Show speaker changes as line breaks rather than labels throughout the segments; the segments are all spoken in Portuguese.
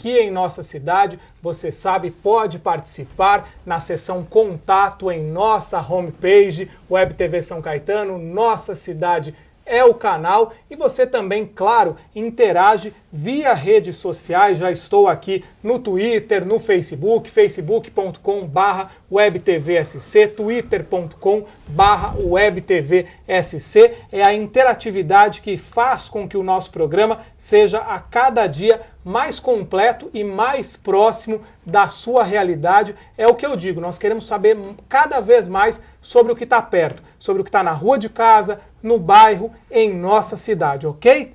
aqui em nossa cidade, você sabe, pode participar na seção Contato em nossa homepage, Web TV São Caetano, Nossa Cidade é o canal, e você também, claro, interage via redes sociais. Já estou aqui no Twitter, no Facebook, facebook.com/webtvsc, twitter.com/webtvsc. É a interatividade que faz com que o nosso programa seja a cada dia mais completo e mais próximo da sua realidade. É o que eu digo, nós queremos saber cada vez mais sobre o que está perto, sobre o que está na rua de casa, no bairro, em nossa cidade, ok?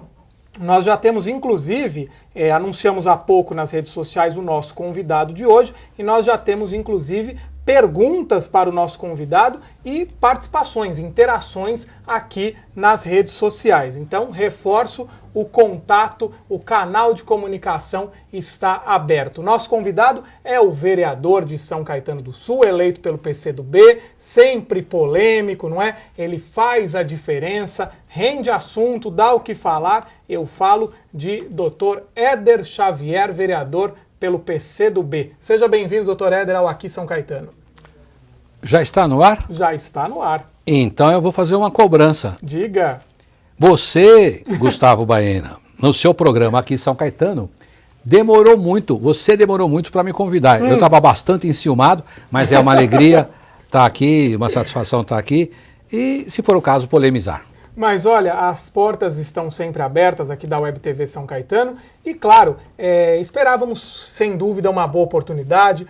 Nós já temos, inclusive, anunciamos há pouco nas redes sociais o nosso convidado de hoje, e nós já temos, inclusive, perguntas para o nosso convidado e participações, interações aqui nas redes sociais. Então, reforço o contato, o canal de comunicação está aberto. Nosso convidado é o vereador de São Caetano do Sul, eleito pelo PCdoB, sempre polêmico, não é? Ele faz a diferença, rende assunto, dá o que falar. Eu falo de Dr. Éder Xavier, vereador pelo PCdoB. Seja bem-vindo, Dr. Éder, ao Aqui São Caetano.
Já está no ar?
Já está no ar.
Então eu vou fazer uma cobrança.
Diga.
Você, Gustavo Baena, no seu programa Aqui em São Caetano, você demorou muito para me convidar. Eu estava bastante enciumado, mas é uma alegria estar aqui, uma satisfação estar aqui e, se for o caso, polemizar.
Mas olha, as portas estão sempre abertas aqui da Web TV São Caetano e, claro, esperávamos sem dúvida uma boa oportunidade.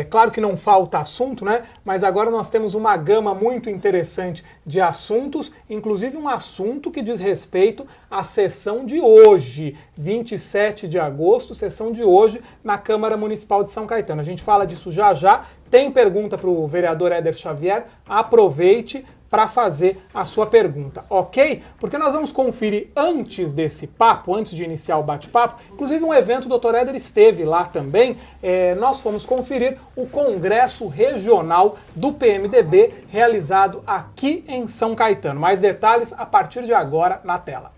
Claro que não falta assunto, né? Mas agora nós temos uma gama muito interessante de assuntos, inclusive um assunto que diz respeito à sessão de hoje, 27 de agosto, sessão de hoje na Câmara Municipal de São Caetano. A gente fala disso já já. Tem pergunta para o vereador Éder Xavier? Aproveite para fazer a sua pergunta, ok? Porque nós vamos conferir antes desse papo, antes de iniciar o bate-papo, inclusive um evento, o Dr. Éder esteve lá também, nós fomos conferir o Congresso Regional do PMDB, realizado aqui em São Caetano. Mais detalhes a partir de agora na tela.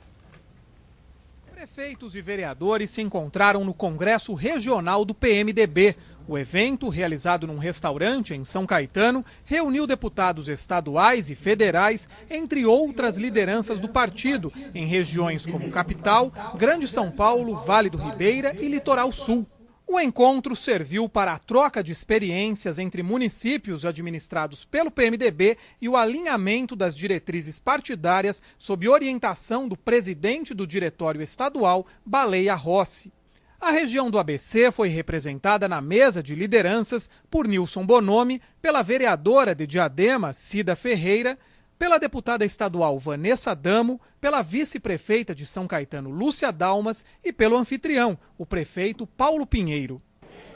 Prefeitos e vereadores se encontraram no Congresso Regional do PMDB. O evento, realizado num restaurante em São Caetano, reuniu deputados estaduais e federais, entre outras lideranças do partido, em regiões como Capital, Grande São Paulo, Vale do Ribeira e Litoral Sul. O encontro serviu para a troca de experiências entre municípios administrados pelo PMDB e o alinhamento das diretrizes partidárias sob orientação do presidente do Diretório Estadual, Baleia Rossi. A região do ABC foi representada na mesa de lideranças por Nilson Bonomi, pela vereadora de Diadema, Cida Ferreira, pela deputada estadual Vanessa Damo, pela vice-prefeita de São Caetano, Lúcia Dalmas, e pelo anfitrião, o prefeito Paulo Pinheiro.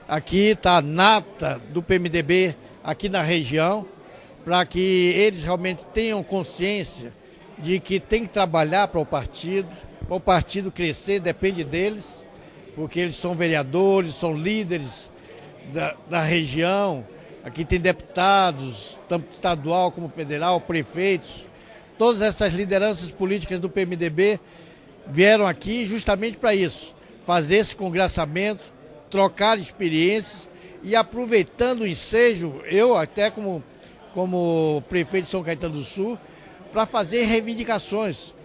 Aqui está a nata do PMDB aqui na região, para que eles realmente tenham consciência de que tem que trabalhar para o partido crescer, depende deles, porque eles são vereadores, são líderes da região. Aqui tem deputados, tanto estadual como federal, prefeitos. Todas essas lideranças políticas do PMDB vieram aqui justamente para isso, fazer esse congressamento, trocar experiências e aproveitando o ensejo, eu até como prefeito de São Caetano do Sul, para fazer reivindicações,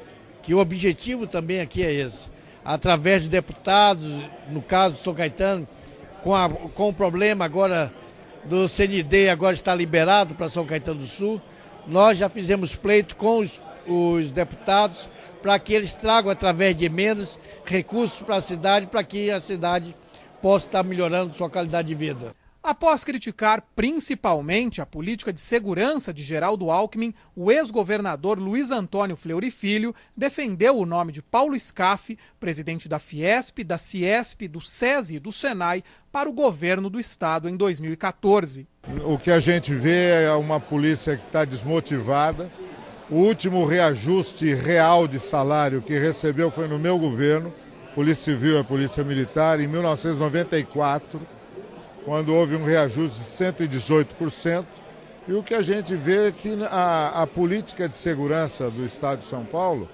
que o objetivo também aqui é esse. Através de deputados, no caso de São Caetano, com o problema agora do CND, agora está liberado para São Caetano do Sul, nós já fizemos pleito com os deputados para que eles tragam, através de emendas, recursos para a cidade, para que a cidade possa estar melhorando sua qualidade de vida.
Após criticar principalmente a política de segurança de Geraldo Alckmin, o ex-governador Luiz Antônio Fleury Filho defendeu o nome de Paulo Scaff, presidente da Fiesp, da Ciesp, do SESI e do Senai, para o governo do estado em 2014.
O que a gente vê é uma polícia que está desmotivada. O último reajuste real de salário que recebeu foi no meu governo, Polícia Civil e Polícia Militar, em 1994. Quando houve um reajuste de 118%, e o que a gente vê é que a política de segurança do Estado de São Paulo,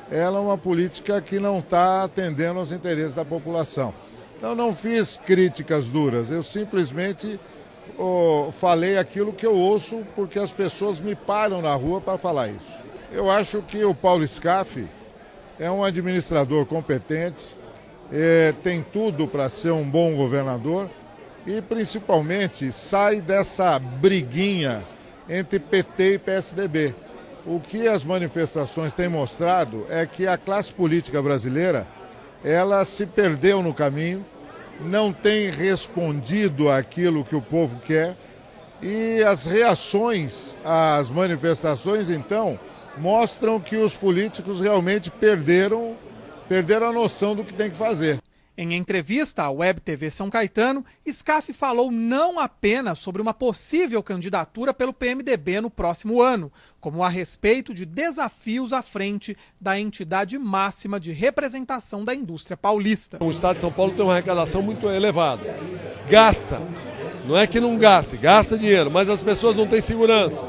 ela é uma política que não está atendendo aos interesses da população. Eu não fiz críticas duras, eu simplesmente falei aquilo que eu ouço porque as pessoas me param na rua para falar isso. Eu acho que o Paulo Scaff é um administrador competente, tem tudo para ser um bom governador e principalmente sai dessa briguinha entre PT e PSDB. O que as manifestações têm mostrado é que a classe política brasileira ela se perdeu no caminho, não tem respondido àquilo que o povo quer e as reações às manifestações, então, mostram que os políticos realmente perderam a noção do que tem que fazer.
Em entrevista à Web TV São Caetano, Scaff falou não apenas sobre uma possível candidatura pelo PMDB no próximo ano, como a respeito de desafios à frente da entidade máxima de representação da indústria paulista.
O Estado de São Paulo tem uma arrecadação muito elevada. Gasta, não é que não gaste, gasta dinheiro, mas as pessoas não têm segurança,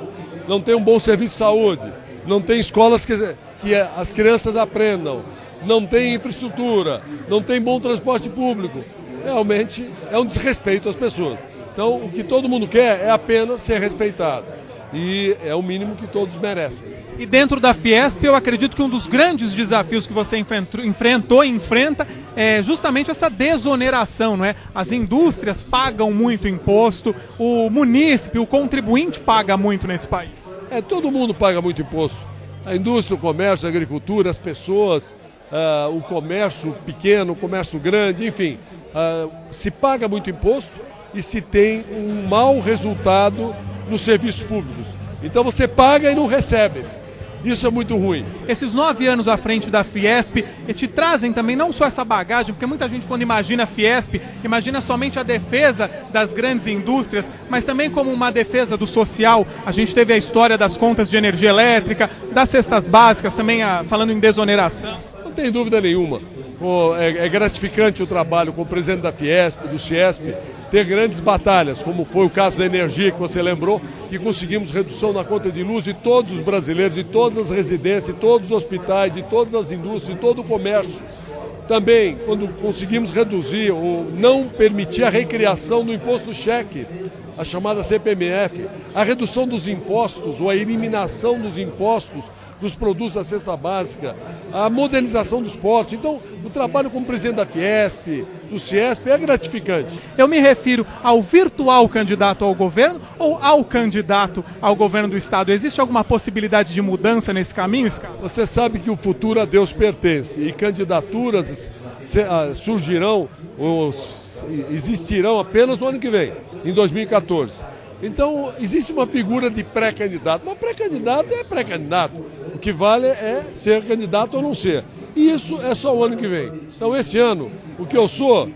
não têm um bom serviço de saúde, não tem escolas que as crianças aprendam, não tem infraestrutura, não tem bom transporte público. Realmente é um desrespeito às pessoas. Então, o que todo mundo quer é apenas ser respeitado. E é o mínimo que todos merecem.
E dentro da Fiesp, eu acredito que um dos grandes desafios que você enfrentou e enfrenta é justamente essa desoneração, não é? As indústrias pagam muito imposto, o munícipe, o contribuinte paga muito nesse país.
Todo mundo paga muito imposto. A indústria, o comércio, a agricultura, as pessoas, o comércio pequeno, o comércio grande, enfim. Se paga muito imposto e se tem um mau resultado nos serviços públicos. Então você paga e não recebe. Isso é muito ruim.
Esses 9 anos à frente da Fiesp te trazem também não só essa bagagem, porque muita gente quando imagina a Fiesp, imagina somente a defesa das grandes indústrias, mas também como uma defesa do social. A gente teve a história das contas de energia elétrica, das cestas básicas, também falando em desoneração.
Não tem dúvida nenhuma. É gratificante o trabalho com o presidente da Fiesp, do Ciesp, ter grandes batalhas, como foi o caso da energia que você lembrou, que conseguimos redução na conta de luz de todos os brasileiros, de todas as residências, de todos os hospitais, de todas as indústrias, de todo o comércio. Também, quando conseguimos reduzir ou não permitir a recriação do imposto cheque, a chamada CPMF, a redução dos impostos ou a eliminação dos impostos dos produtos da cesta básica, a modernização dos portos. Então, o trabalho como presidente da Fiesp, do Ciesp, é gratificante.
Eu me refiro ao virtual candidato ao governo ou ao candidato ao governo do Estado? Existe alguma possibilidade de mudança nesse caminho, Scaff?
Você sabe que o futuro a Deus pertence e candidaturas surgirão ou existirão apenas no ano que vem, em 2014. Então, existe uma figura de pré-candidato. Mas pré-candidato é pré-candidato. O que vale é ser candidato ou não ser. E isso é só o ano que vem. Então, esse ano, o que eu sou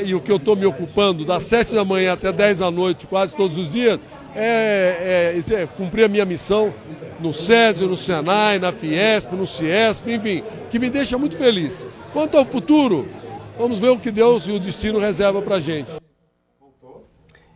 e o que eu estou me ocupando das 7 da manhã até 10 da noite, quase todos os dias, é cumprir a minha missão no SESI, no Senai, na Fiesp, no Ciesp, enfim, que me deixa muito feliz. Quanto ao futuro, vamos ver o que Deus e o destino reserva para a gente.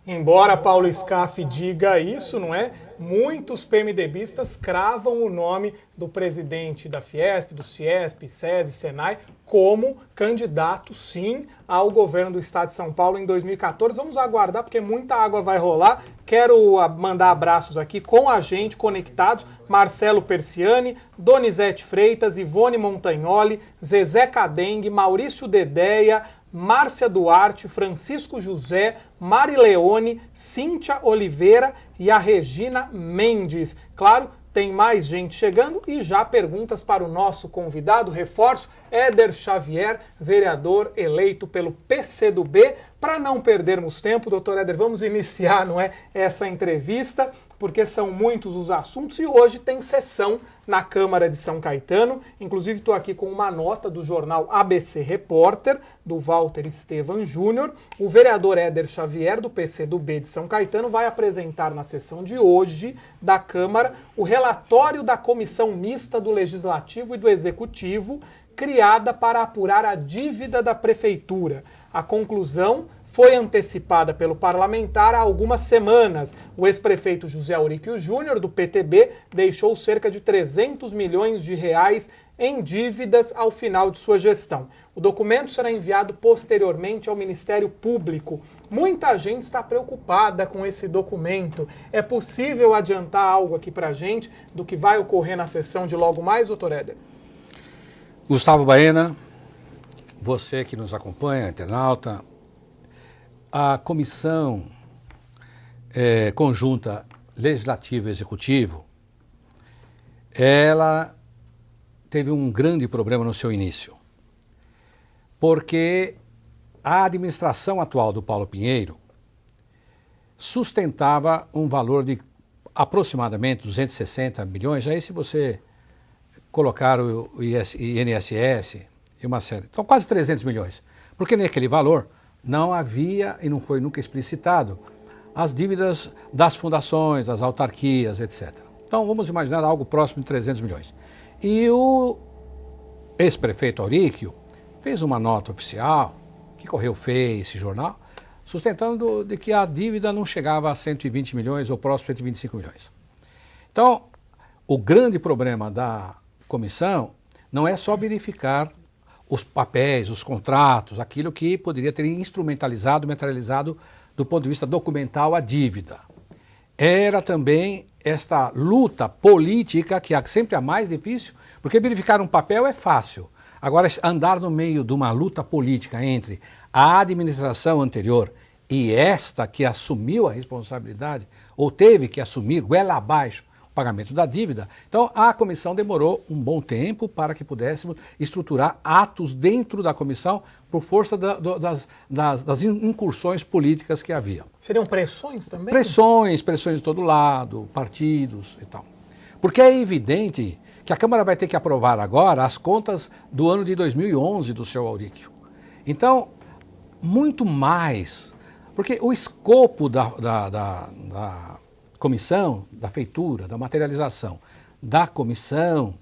Embora Paulo Scaff diga isso, não é? Muitos PMDBistas cravam o nome do presidente da Fiesp, do Ciesp, SESI, Senai, como candidato, sim, ao governo do Estado de São Paulo em 2014. Vamos aguardar, porque muita água vai rolar. Quero mandar abraços aqui com a gente, conectados. Marcelo Persiani, Donizete Freitas, Ivone Montagnoli, Zezé Cadengue, Maurício Dedéia, Márcia Duarte, Francisco José, Mari Leone, Cíntia Oliveira e a Regina Mendes. Claro, tem mais gente chegando e já perguntas para o nosso convidado. Reforço, Éder Xavier, vereador eleito pelo PCdoB. Para não perdermos tempo, doutor Éder, vamos iniciar, não é, essa entrevista, porque são muitos os assuntos e hoje tem sessão na Câmara de São Caetano. Inclusive estou aqui com uma nota do jornal ABC Repórter, do Walter Estevan Júnior. O vereador Éder Xavier, do PCdoB de São Caetano, vai apresentar na sessão de hoje da Câmara o relatório da Comissão Mista do Legislativo e do Executivo, criada para apurar a dívida da Prefeitura. A conclusão foi antecipada pelo parlamentar há algumas semanas. O ex-prefeito José Auríquio Júnior, do PTB, deixou cerca de 300 milhões de reais em dívidas ao final de sua gestão. O documento será enviado posteriormente ao Ministério Público. Muita gente está preocupada com esse documento. É possível adiantar algo aqui para a gente do que vai ocorrer na sessão de logo mais, doutor Éder?
Gustavo Baena, você que nos acompanha, internauta, a Comissão Conjunta Legislativo e Executivo, ela teve um grande problema no seu início, porque a administração atual do Paulo Pinheiro sustentava um valor de aproximadamente 260 milhões, aí se você colocar o INSS e uma série, então quase 300 milhões, porque naquele valor não havia e não foi nunca explicitado as dívidas das fundações, das autarquias, etc. Então vamos imaginar algo próximo de 300 milhões. E o ex-prefeito Auríquio fez uma nota oficial, que correu feio esse jornal, sustentando de que a dívida não chegava a 120 milhões ou próximo a 125 milhões. Então, o grande problema da comissão não é só verificar os papéis, os contratos, aquilo que poderia ter instrumentalizado, materializado do ponto de vista documental a dívida. Era também esta luta política, que é sempre a mais difícil, porque verificar um papel é fácil. Agora, andar no meio de uma luta política entre a administração anterior e esta que assumiu a responsabilidade, ou teve que assumir goela abaixo o pagamento da dívida, então a comissão demorou um bom tempo para que pudéssemos estruturar atos dentro da comissão por força das incursões políticas que havia.
Seriam pressões também?
Pressões de todo lado, partidos e tal. Porque é evidente que a Câmara vai ter que aprovar agora as contas do ano de 2011 do seu Auríquio. Então, muito mais, porque o escopo da comissão, da feitura, da materialização da comissão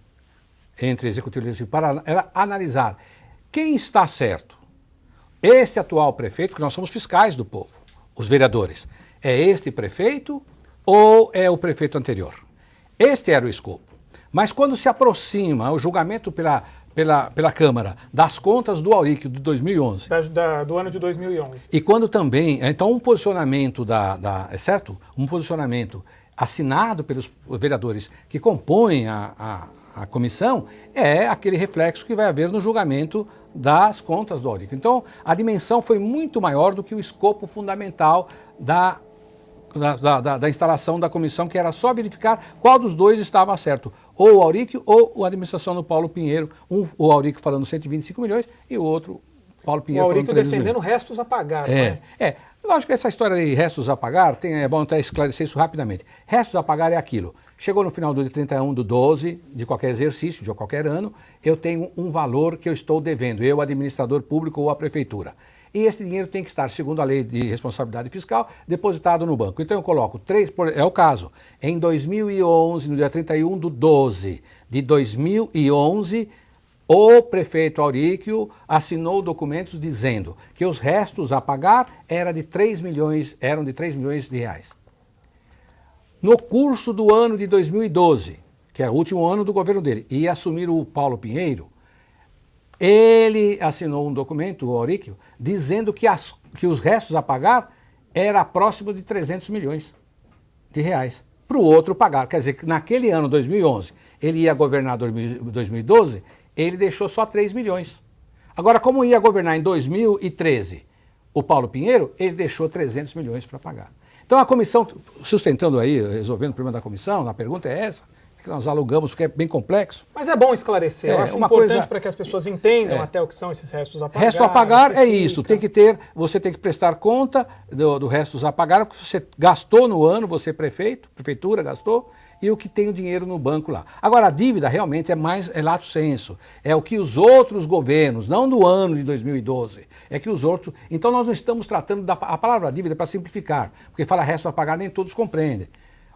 entre Executivo e Legislativo era analisar quem está certo. Este atual prefeito, que nós somos fiscais do povo, os vereadores, é este prefeito ou é o prefeito anterior? Este era o escopo. Mas quando se aproxima o julgamento pela Câmara das contas do Auríquio de 2011...
do ano de 2011.
E quando também... Então, um posicionamento é certo? Um posicionamento assinado pelos vereadores que compõem a comissão é aquele reflexo que vai haver no julgamento das contas do Auríquio. Então, a dimensão foi muito maior do que o escopo fundamental da instalação da comissão, que era só verificar qual dos dois estava certo, ou o Auríquio ou a administração do Paulo Pinheiro, o Auríquio falando 125 milhões e o outro, Paulo Pinheiro, falando 300 milhões. O Auríquio
defendendo restos a pagar,
Lógico que essa história de restos a pagar, é bom até esclarecer isso rapidamente. Restos a pagar é aquilo, chegou no final do dia 31/12 de qualquer exercício, de qualquer ano, eu tenho um valor que eu estou devendo, eu, administrador público ou a prefeitura. E esse dinheiro tem que estar, segundo a lei de responsabilidade fiscal, depositado no banco. Então eu coloco é o caso, em 2011, no dia 31/12 de 2011, o prefeito Auríquio assinou documentos dizendo que os restos a pagar eram de 3 milhões de reais. No curso do ano de 2012, que é o último ano do governo dele, e assumir o Paulo Pinheiro, ele assinou um documento, o Auríquio, dizendo que os restos a pagar era próximo de 300 milhões de reais. Para o outro pagar. Quer dizer, que naquele ano, 2011, ele ia governar em 2012, ele deixou só 3 milhões. Agora, como ia governar em 2013 o Paulo Pinheiro, ele deixou 300 milhões para pagar. Então a comissão, sustentando aí, resolvendo o problema da comissão, a pergunta é essa, que nós alugamos, porque é bem complexo.
Mas é bom esclarecer, eu acho importante para que as pessoas entendam até o que são esses restos a pagar.
Resto a pagar é isso, você tem que prestar conta do restos a pagar, o que você gastou no ano, você prefeitura gastou, e o que tem o dinheiro no banco lá. Agora, a dívida realmente é lato sensu, é o que os outros governos, não do ano de 2012, é que os outros... Então nós não estamos tratando a palavra dívida para simplificar, porque fala restos a pagar, nem todos compreendem.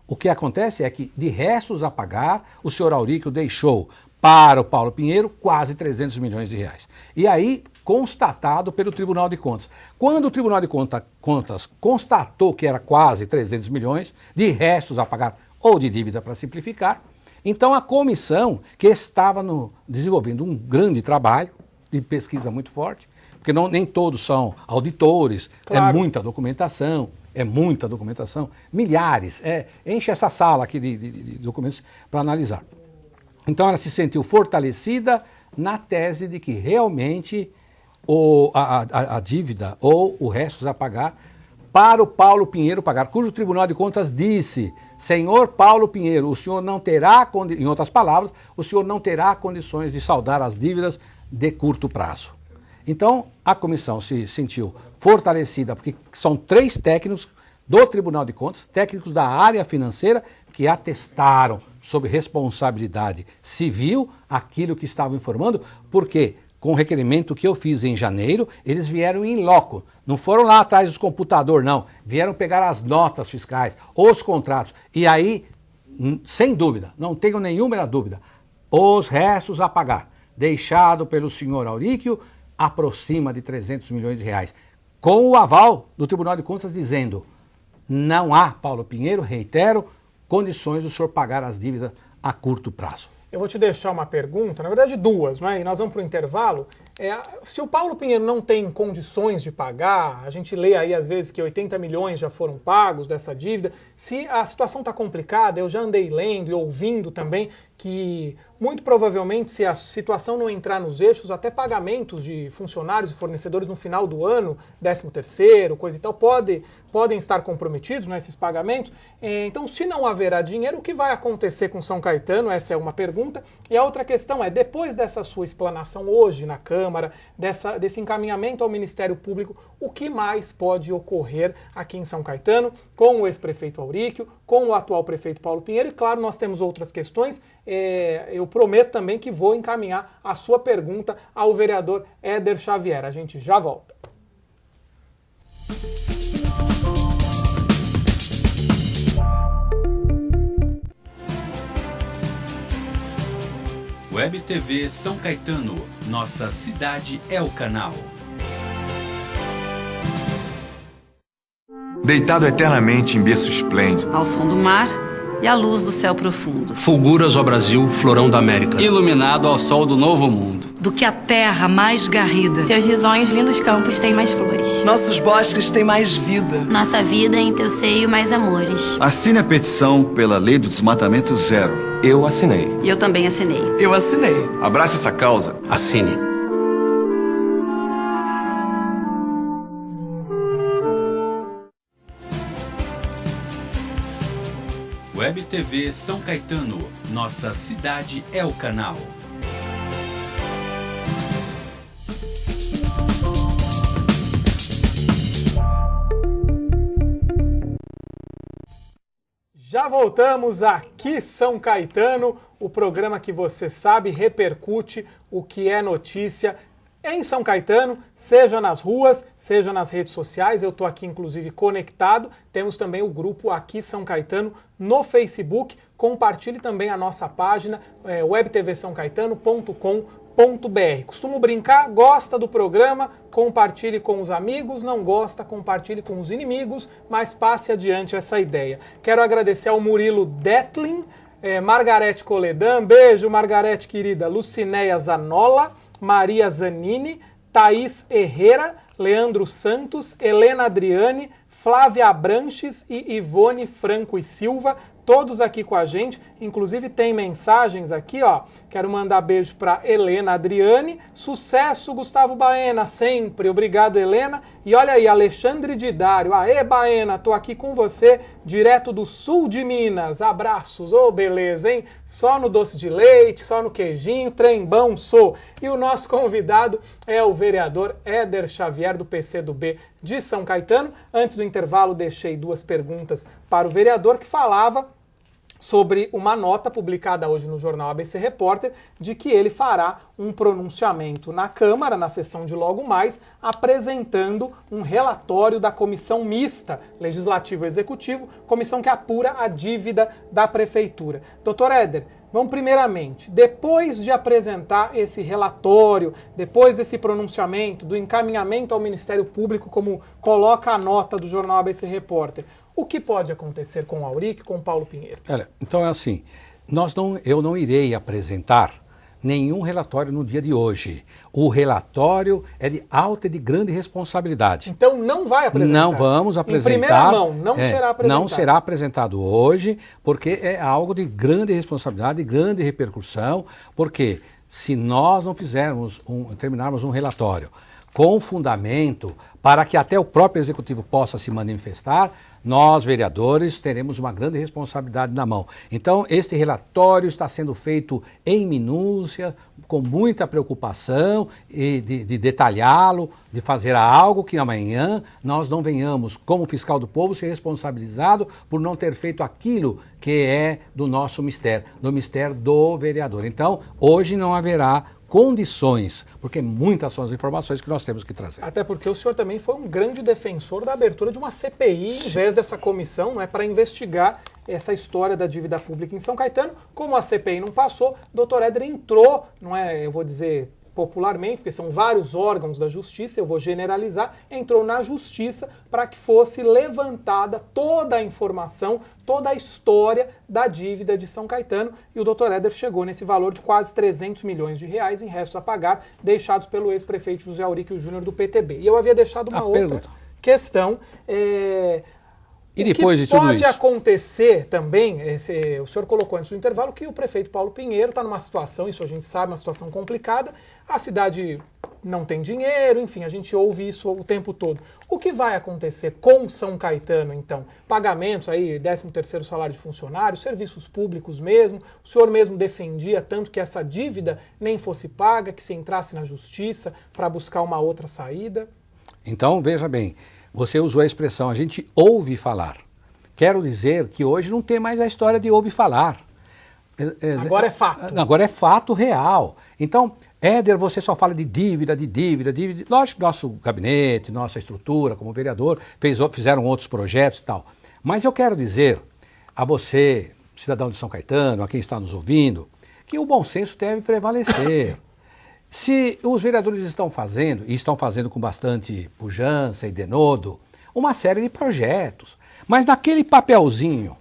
O que acontece é que, de restos a pagar, o senhor Auríquio deixou para o Paulo Pinheiro quase 300 milhões de reais. E aí, constatado pelo Tribunal de Contas. Quando o Tribunal de Contas constatou que era quase 300 milhões de restos a pagar, ou de dívida para simplificar, Então a comissão, que estava desenvolvendo um grande trabalho de pesquisa muito forte, porque nem todos são auditores,
claro.
É muita documentação, milhares, enche essa sala aqui de documentos para analisar. Então ela se sentiu fortalecida na tese de que realmente a dívida ou o resto a pagar para o Paulo Pinheiro pagar, cujo Tribunal de Contas disse: senhor Paulo Pinheiro, o senhor não terá, em outras palavras, o senhor não terá condições de saldar as dívidas de curto prazo. Então, a comissão se sentiu fortalecida, porque são 3 técnicos do Tribunal de Contas, técnicos da área financeira, que atestaram sob responsabilidade civil aquilo que estavam informando, porque com o requerimento que eu fiz em janeiro, eles vieram em loco. Não foram lá atrás dos computadores, não. Vieram pegar as notas fiscais, os contratos. E aí, sem dúvida, não tenho nenhuma dúvida, os restos a pagar, deixado pelo senhor Auríquio, aproxima de 300 milhões de reais. Com o aval do Tribunal de Contas dizendo: não há, Paulo Pinheiro, reitero, condições do senhor pagar as dívidas a curto prazo.
Eu vou te deixar uma pergunta, na verdade 2, não é? E nós vamos para o intervalo. Se o Paulo Pinheiro não tem condições de pagar, a gente lê aí às vezes que 80 milhões já foram pagos dessa dívida, se a situação está complicada, eu já andei lendo e ouvindo também que muito provavelmente, se a situação não entrar nos eixos, até pagamentos de funcionários e fornecedores no final do ano, 13º, coisa e tal, podem estar comprometidos nesses pagamentos. Então, se não haverá dinheiro, o que vai acontecer com São Caetano? Essa é uma pergunta. E a outra questão é, depois dessa sua explanação hoje na Câmara, desse encaminhamento ao Ministério Público, o que mais pode ocorrer aqui em São Caetano com o ex-prefeito Auríquio, com o atual prefeito Paulo Pinheiro? E claro, nós temos outras questões. Eu prometo também que vou encaminhar a sua pergunta ao vereador Éder Xavier. A gente já volta.
Web TV São Caetano, nossa cidade é o canal.
Deitado eternamente em berço esplêndido,
ao som do mar e à luz do céu profundo.
Fulguras ao Brasil, florão da América.
Iluminado ao sol do novo mundo.
Do que a terra mais garrida.
Teus risonhos lindos campos têm mais flores.
Nossos bosques têm mais vida.
Nossa vida em teu seio mais amores.
Assine a petição pela lei do desmatamento zero.
Eu assinei.
E eu também assinei.
Eu assinei.
Abrace essa causa.
Assine.
Web TV São Caetano, nossa cidade é o canal.
Já voltamos aqui, São Caetano, o programa que você sabe repercute o que é notícia em São Caetano, seja nas ruas, seja nas redes sociais. Eu estou aqui, inclusive, conectado. Temos também o grupo Aqui São Caetano no Facebook. Compartilhe também a nossa página, webtvsaocaetano.com.br. Costumo brincar, gosta do programa, compartilhe com os amigos, não gosta, compartilhe com os inimigos, mas passe adiante essa ideia. Quero agradecer ao Murilo Detlin, Margarete Coledan, beijo Margarete querida, Lucinéia Zanola, Maria Zanini, Thaís Herrera, Leandro Santos, Helena Adriane, Flávia Abranches e Ivone Franco e Silva, todos aqui com a gente. Inclusive tem mensagens aqui, ó. Quero mandar beijo para Helena Adriane. Sucesso, Gustavo Baena, sempre. Obrigado, Helena. E olha aí, Alexandre Didário. Aê, Baena, tô aqui com você, direto do sul de Minas. Abraços. Ô, beleza, hein? Só no doce de leite, só no queijinho, trembão sou. E o nosso convidado é o vereador Éder Xavier, do PCdoB de São Caetano. Antes do intervalo, deixei 2 perguntas para o vereador, que falava sobre uma nota publicada hoje no jornal ABC Repórter, de que ele fará um pronunciamento na Câmara, na sessão de logo mais, apresentando um relatório da Comissão Mista Legislativo-Executivo, comissão que apura a dívida da Prefeitura. Doutor Éder, vamos primeiramente, depois de apresentar esse relatório, depois desse pronunciamento, do encaminhamento ao Ministério Público, como coloca a nota do jornal ABC Repórter, o que pode acontecer com o Auríquio e com o Paulo Pinheiro?
Olha, então é assim, Eu não irei apresentar nenhum relatório no dia de hoje. O relatório é de alta e de grande responsabilidade.
Então não vai apresentar?
Não vamos apresentar.
Em primeira mão, não será apresentado?
Não será apresentado hoje, porque é algo de grande responsabilidade, de grande repercussão, porque se nós não terminarmos um relatório com fundamento para que até o próprio Executivo possa se manifestar, nós, vereadores, teremos uma grande responsabilidade na mão. Então, este relatório está sendo feito em minúcia, com muita preocupação e de detalhá-lo, de fazer algo que amanhã nós não venhamos, como fiscal do povo, ser responsabilizado por não ter feito aquilo que é do nosso mistério, do mistério do vereador. Então, hoje não haverá condições, porque muitas são as informações que nós temos que trazer.
Até porque o senhor também foi um grande defensor da abertura de uma CPI, em vez dessa comissão, não é, para investigar essa história da dívida pública em São Caetano. Como a CPI não passou, o doutor Éder entrou, não é, eu vou dizer popularmente, porque são vários órgãos da justiça, eu vou generalizar, entrou na justiça para que fosse levantada toda a informação, toda a história da dívida de São Caetano, e o doutor Éder chegou nesse valor de quase 300 milhões de reais em restos a pagar, deixados pelo ex-prefeito José Auríquio Júnior do PTB. E eu havia deixado uma outra questão.
E depois de tudo isso?
Pode acontecer também, o senhor colocou antes do intervalo, que o prefeito Paulo Pinheiro está numa situação, isso a gente sabe, uma situação complicada, a cidade não tem dinheiro, enfim, a gente ouve isso o tempo todo. O que vai acontecer com São Caetano, então? Pagamentos aí, 13º salário de funcionários, serviços públicos mesmo, o senhor mesmo defendia tanto que essa dívida nem fosse paga, que se entrasse na justiça para buscar uma outra saída?
Então, veja bem, você usou a expressão, a gente ouve falar. Quero dizer que hoje não tem mais a história de ouve falar.
Agora é fato.
Agora é fato real. Então, Éder, você só fala de dívida. Lógico que nosso gabinete, nossa estrutura como vereador, fizeram outros projetos e tal. Mas eu quero dizer a você, cidadão de São Caetano, a quem está nos ouvindo, que o bom senso deve prevalecer. Se os vereadores estão fazendo, e estão fazendo com bastante pujança e denodo, uma série de projetos, mas naquele papelzinho,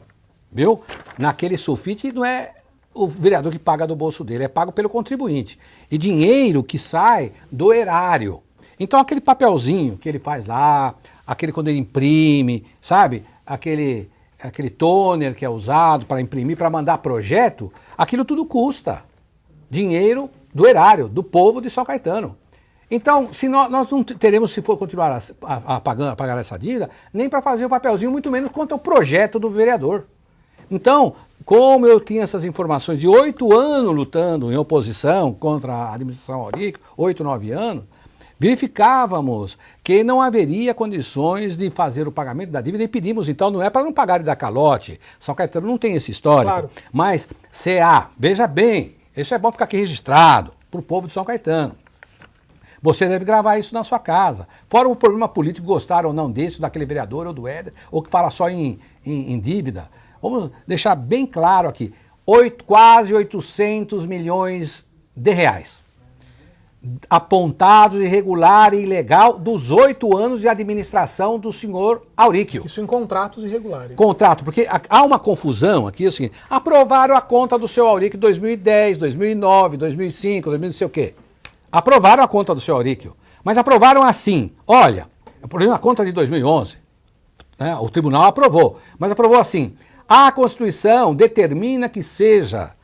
viu? Naquele sulfite não é o vereador que paga do bolso dele, é pago pelo contribuinte. E dinheiro que sai do erário. Então aquele papelzinho que ele faz lá, aquele quando ele imprime, sabe? Aquele toner que é usado para imprimir, para mandar projeto, aquilo tudo custa dinheiro do erário, do povo de São Caetano. Então, se nós não teremos, se for continuar a pagar essa dívida, nem para fazer o papelzinho, muito menos quanto ao projeto do vereador. Então, como eu tinha essas informações de 8 anos lutando em oposição contra a administração Auríquio, 8, 9 anos, verificávamos que não haveria condições de fazer o pagamento da dívida e pedimos, então, não é para não pagar e dar calote. São Caetano não tem esse histórico, claro. Mas CA, veja bem, isso é bom ficar aqui registrado para o povo de São Caetano. Você deve gravar isso na sua casa. Fora o problema político, gostar ou não desse, daquele vereador ou do Éder, ou que fala só em dívida. Vamos deixar bem claro aqui, quase 800 milhões de reais. Apontados irregular e ilegal dos 8 anos de administração do senhor Auríquio.
Isso em contratos irregulares.
Contrato, porque há uma confusão aqui, é o seguinte, aprovaram a conta do seu Auríquio 2010, 2009, 2005, 2000 não sei o quê. Aprovaram a conta do seu Auríquio, mas aprovaram assim, olha, por exemplo, a conta de 2011, né, o tribunal aprovou, mas aprovou assim, a Constituição determina que seja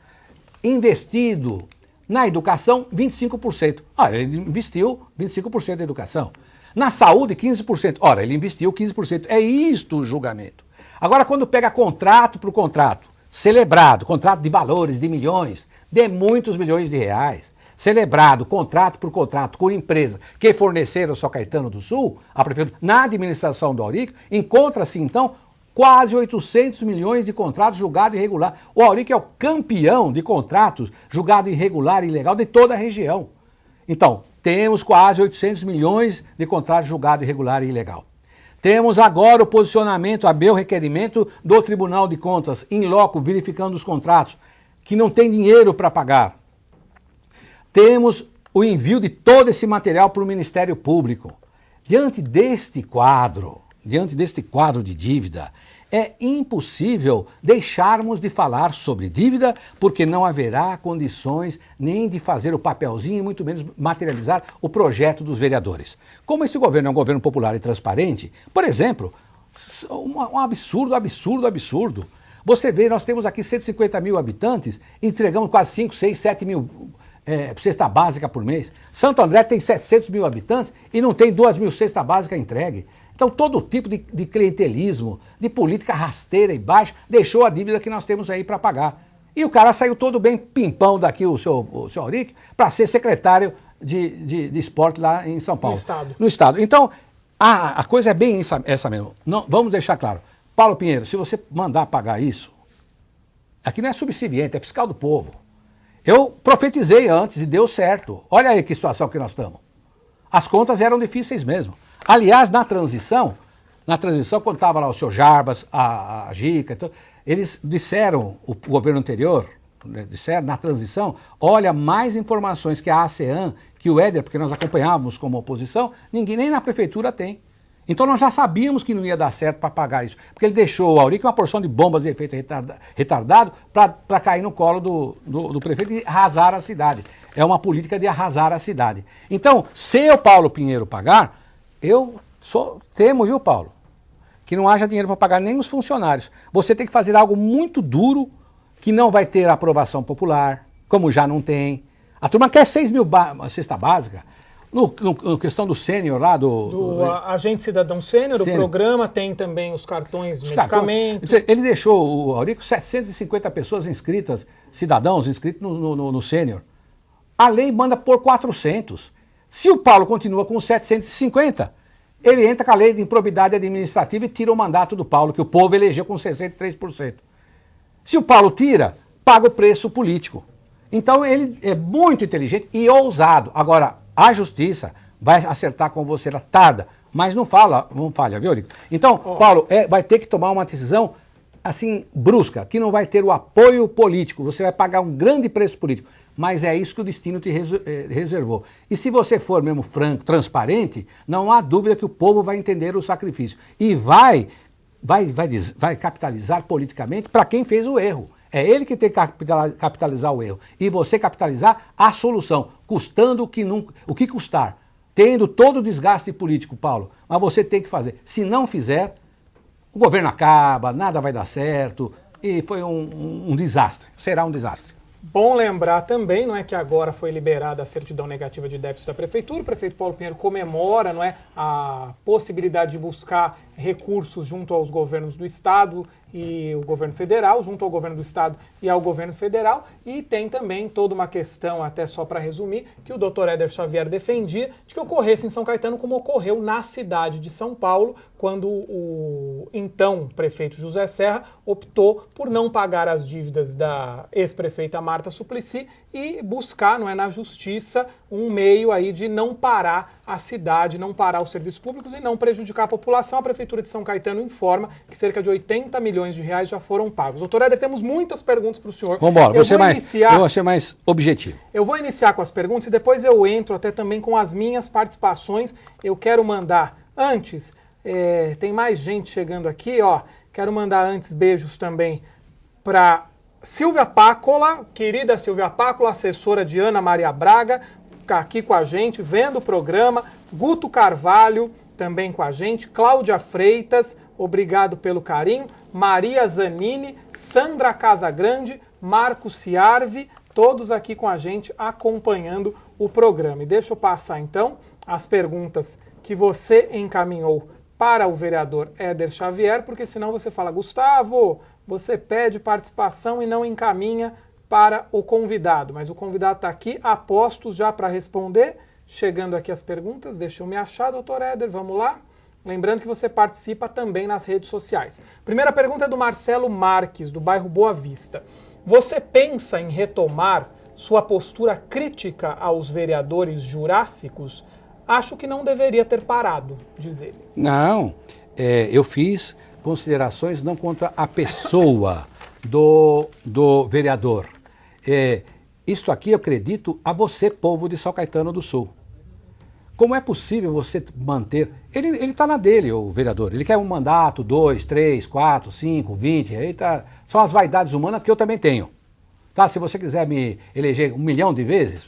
investido na educação, 25%. Ora, ele investiu 25% da educação. Na saúde, 15%. Ora, ele investiu 15%. É isto o julgamento. Agora, quando pega contrato por contrato, celebrado, contrato de valores, de milhões, de muitos milhões de reais, celebrado, contrato por contrato, com empresa que forneceram ao São Caetano do Sul, a prefeitura, na administração do Auríquio, encontra-se, então, quase 800 milhões de contratos julgados irregular. O Auríquio é o campeão de contratos julgados irregular e ilegal de toda a região. Então, temos quase 800 milhões de contratos julgados irregular e ilegal. Temos agora o posicionamento, a meu requerimento do Tribunal de Contas, em loco, verificando os contratos, que não tem dinheiro para pagar. Temos o envio de todo esse material para o Ministério Público. Diante deste quadro de dívida, é impossível deixarmos de falar sobre dívida, porque não haverá condições nem de fazer o papelzinho e muito menos materializar o projeto dos vereadores. Como esse governo é um governo popular e transparente, por exemplo, um absurdo. Você vê, nós temos aqui 150 mil habitantes, entregamos quase 5, 6, 7 mil cesta básica por mês. Santo André tem 700 mil habitantes e não tem 2 mil cesta básica entregue. Então todo tipo de clientelismo, de política rasteira e baixa, deixou a dívida que nós temos aí para pagar. E o cara saiu todo bem pimpão daqui, o senhor Auric, para ser secretário de esporte lá em São Paulo. No Estado. Então, a coisa é bem essa mesmo. Não, vamos deixar claro. Paulo Pinheiro, se você mandar pagar isso, aqui não é subserviente, é fiscal do povo. Eu profetizei antes e deu certo. Olha aí que situação que nós estamos. As contas eram difíceis mesmo. Aliás, na transição, quando estava lá o senhor Jarbas, a Gica, então, eles disseram, o governo anterior, disseram na transição, olha, mais informações que a ASEAN, que o Éder, porque nós acompanhávamos como oposição, ninguém nem na prefeitura tem. Então nós já sabíamos que não ia dar certo para pagar isso, porque ele deixou o Auric uma porção de bombas de efeito retardado para cair no colo do prefeito e arrasar a cidade. É uma política de arrasar a cidade. Então, se o Paulo Pinheiro pagar, eu temo, viu, Paulo, que não haja dinheiro para pagar nem os funcionários. Você tem que fazer algo muito duro, que não vai ter aprovação popular, como já não tem. A turma quer 6 mil cesta básica. No questão do sênior lá, do
Agente Cidadão Sênior, o programa tem também os cartões de medicamento.
Ele deixou, o Aurico, 750 pessoas inscritas, cidadãos inscritos no sênior. A lei manda por 400. Se o Paulo continua com 750, ele entra com a lei de improbidade administrativa e tira o mandato do Paulo, que o povo elegeu com 63%. Se o Paulo tira, paga o preço político. Então ele é muito inteligente e ousado. Agora, a justiça vai acertar com você, ela tarda, mas não falha, viu, Aurico? Então, Paulo, vai ter que tomar uma decisão assim, brusca, que não vai ter o apoio político, você vai pagar um grande preço político, mas é isso que o destino te reservou. E se você for mesmo franco, transparente, não há dúvida que o povo vai entender o sacrifício e vai capitalizar politicamente para quem fez o erro. É ele que tem que capitalizar o erro. E você capitalizar a solução, custando o que custar. Tendo todo o desgaste político, Paulo. Mas você tem que fazer. Se não fizer, o governo acaba, nada vai dar certo. E foi um desastre. Será um desastre.
Bom lembrar também, não é, que agora foi liberada a certidão negativa de débitos da Prefeitura. O prefeito Paulo Pinheiro comemora, não é, a possibilidade de buscar recursos junto aos governos do Estado e o governo federal, junto ao governo do Estado e ao governo federal. E tem também toda uma questão, até só para resumir, que o Dr. Éder Xavier defendia de que ocorresse em São Caetano como ocorreu na cidade de São Paulo, quando o então prefeito José Serra optou por não pagar as dívidas da ex-prefeita Marta Suplicy e buscar, não é, na justiça um meio aí de não parar a cidade, não parar os serviços públicos e não prejudicar a população. A Prefeitura de São Caetano informa que cerca de 80 milhões de reais já foram pagos. Doutor Éder, temos muitas perguntas para o senhor.
Vamos embora, eu vou ser mais objetivo.
Eu vou iniciar com as perguntas e depois eu entro até também com as minhas participações. Eu quero mandar antes, tem mais gente chegando aqui, ó. Quero mandar antes beijos também para Silvia Pácola, querida Silvia Pácola, assessora de Ana Maria Braga, aqui com a gente, vendo o programa. Guto Carvalho, também com a gente. Cláudia Freitas, obrigado pelo carinho. Maria Zanini, Sandra Casagrande, Marco Ciarvi, todos aqui com a gente acompanhando o programa. E deixa eu passar então as perguntas que você encaminhou para o vereador Éder Xavier, porque senão você fala, Gustavo, você pede participação e não encaminha para o convidado. Mas o convidado está aqui, a postos já para responder. Chegando aqui as perguntas, deixa eu me achar, doutor Éder, vamos lá? Lembrando que você participa também nas redes sociais. Primeira pergunta é do Marcelo Marques, do bairro Boa Vista. Você pensa em retomar sua postura crítica aos vereadores jurássicos? Acho que não deveria ter parado, diz ele.
Não, eu fiz considerações não contra a pessoa do vereador. Isto aqui eu acredito a você, povo de São Caetano do Sul. como é possível você manter... Ele está na dele, o vereador. Ele quer um mandato, 2, 3, 4, 5, 20. Aí tá, são as vaidades humanas que eu também tenho. Tá? Se você quiser me eleger 1 milhão de vezes...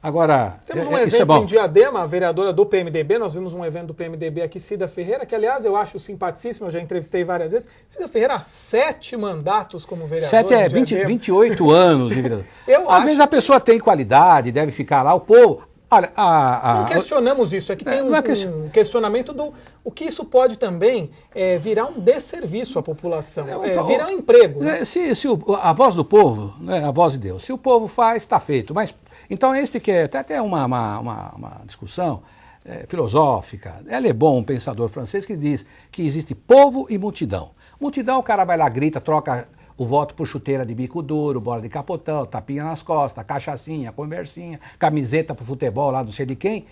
Agora,
temos um exemplo em Diadema, a vereadora do PMDB, nós vimos um evento do PMDB aqui, Cida Ferreira, que aliás eu acho simpaticíssimo, eu já entrevistei várias vezes. Cida Ferreira há 7 mandatos como vereadora.
7 é 28 anos de vereador. Às vezes a pessoa tem qualidade, deve ficar lá, o povo... Olha,
não questionamos isso, é que tem um questionamento do o que isso pode também virar um desserviço à população, virar um emprego. Né?
Se a voz do povo, né, a voz de Deus, se o povo faz, está feito. Mas, então este que é até uma discussão filosófica, é bom, um pensador francês que diz que existe povo e multidão. Multidão, o cara vai lá, grita, troca o voto por chuteira de bico duro, bola de capotão, tapinha nas costas, cachaçinha, conversinha, camiseta pro futebol lá não sei de quem.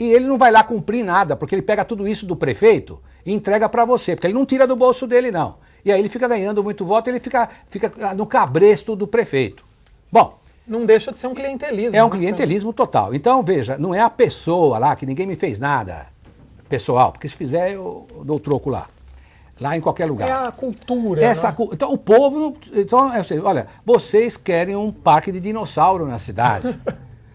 E ele não vai lá cumprir nada, porque ele pega tudo isso do prefeito e entrega para você, porque ele não tira do bolso dele, não. E aí ele fica ganhando muito voto e ele fica no cabresto do prefeito. Bom...
Não deixa de ser um clientelismo.
É um clientelismo total. Então, veja, não é a pessoa lá, que ninguém me fez nada pessoal, porque se fizer eu dou troco lá. Lá em qualquer lugar.
É a cultura.
Então o povo... olha, vocês querem um parque de dinossauro na cidade.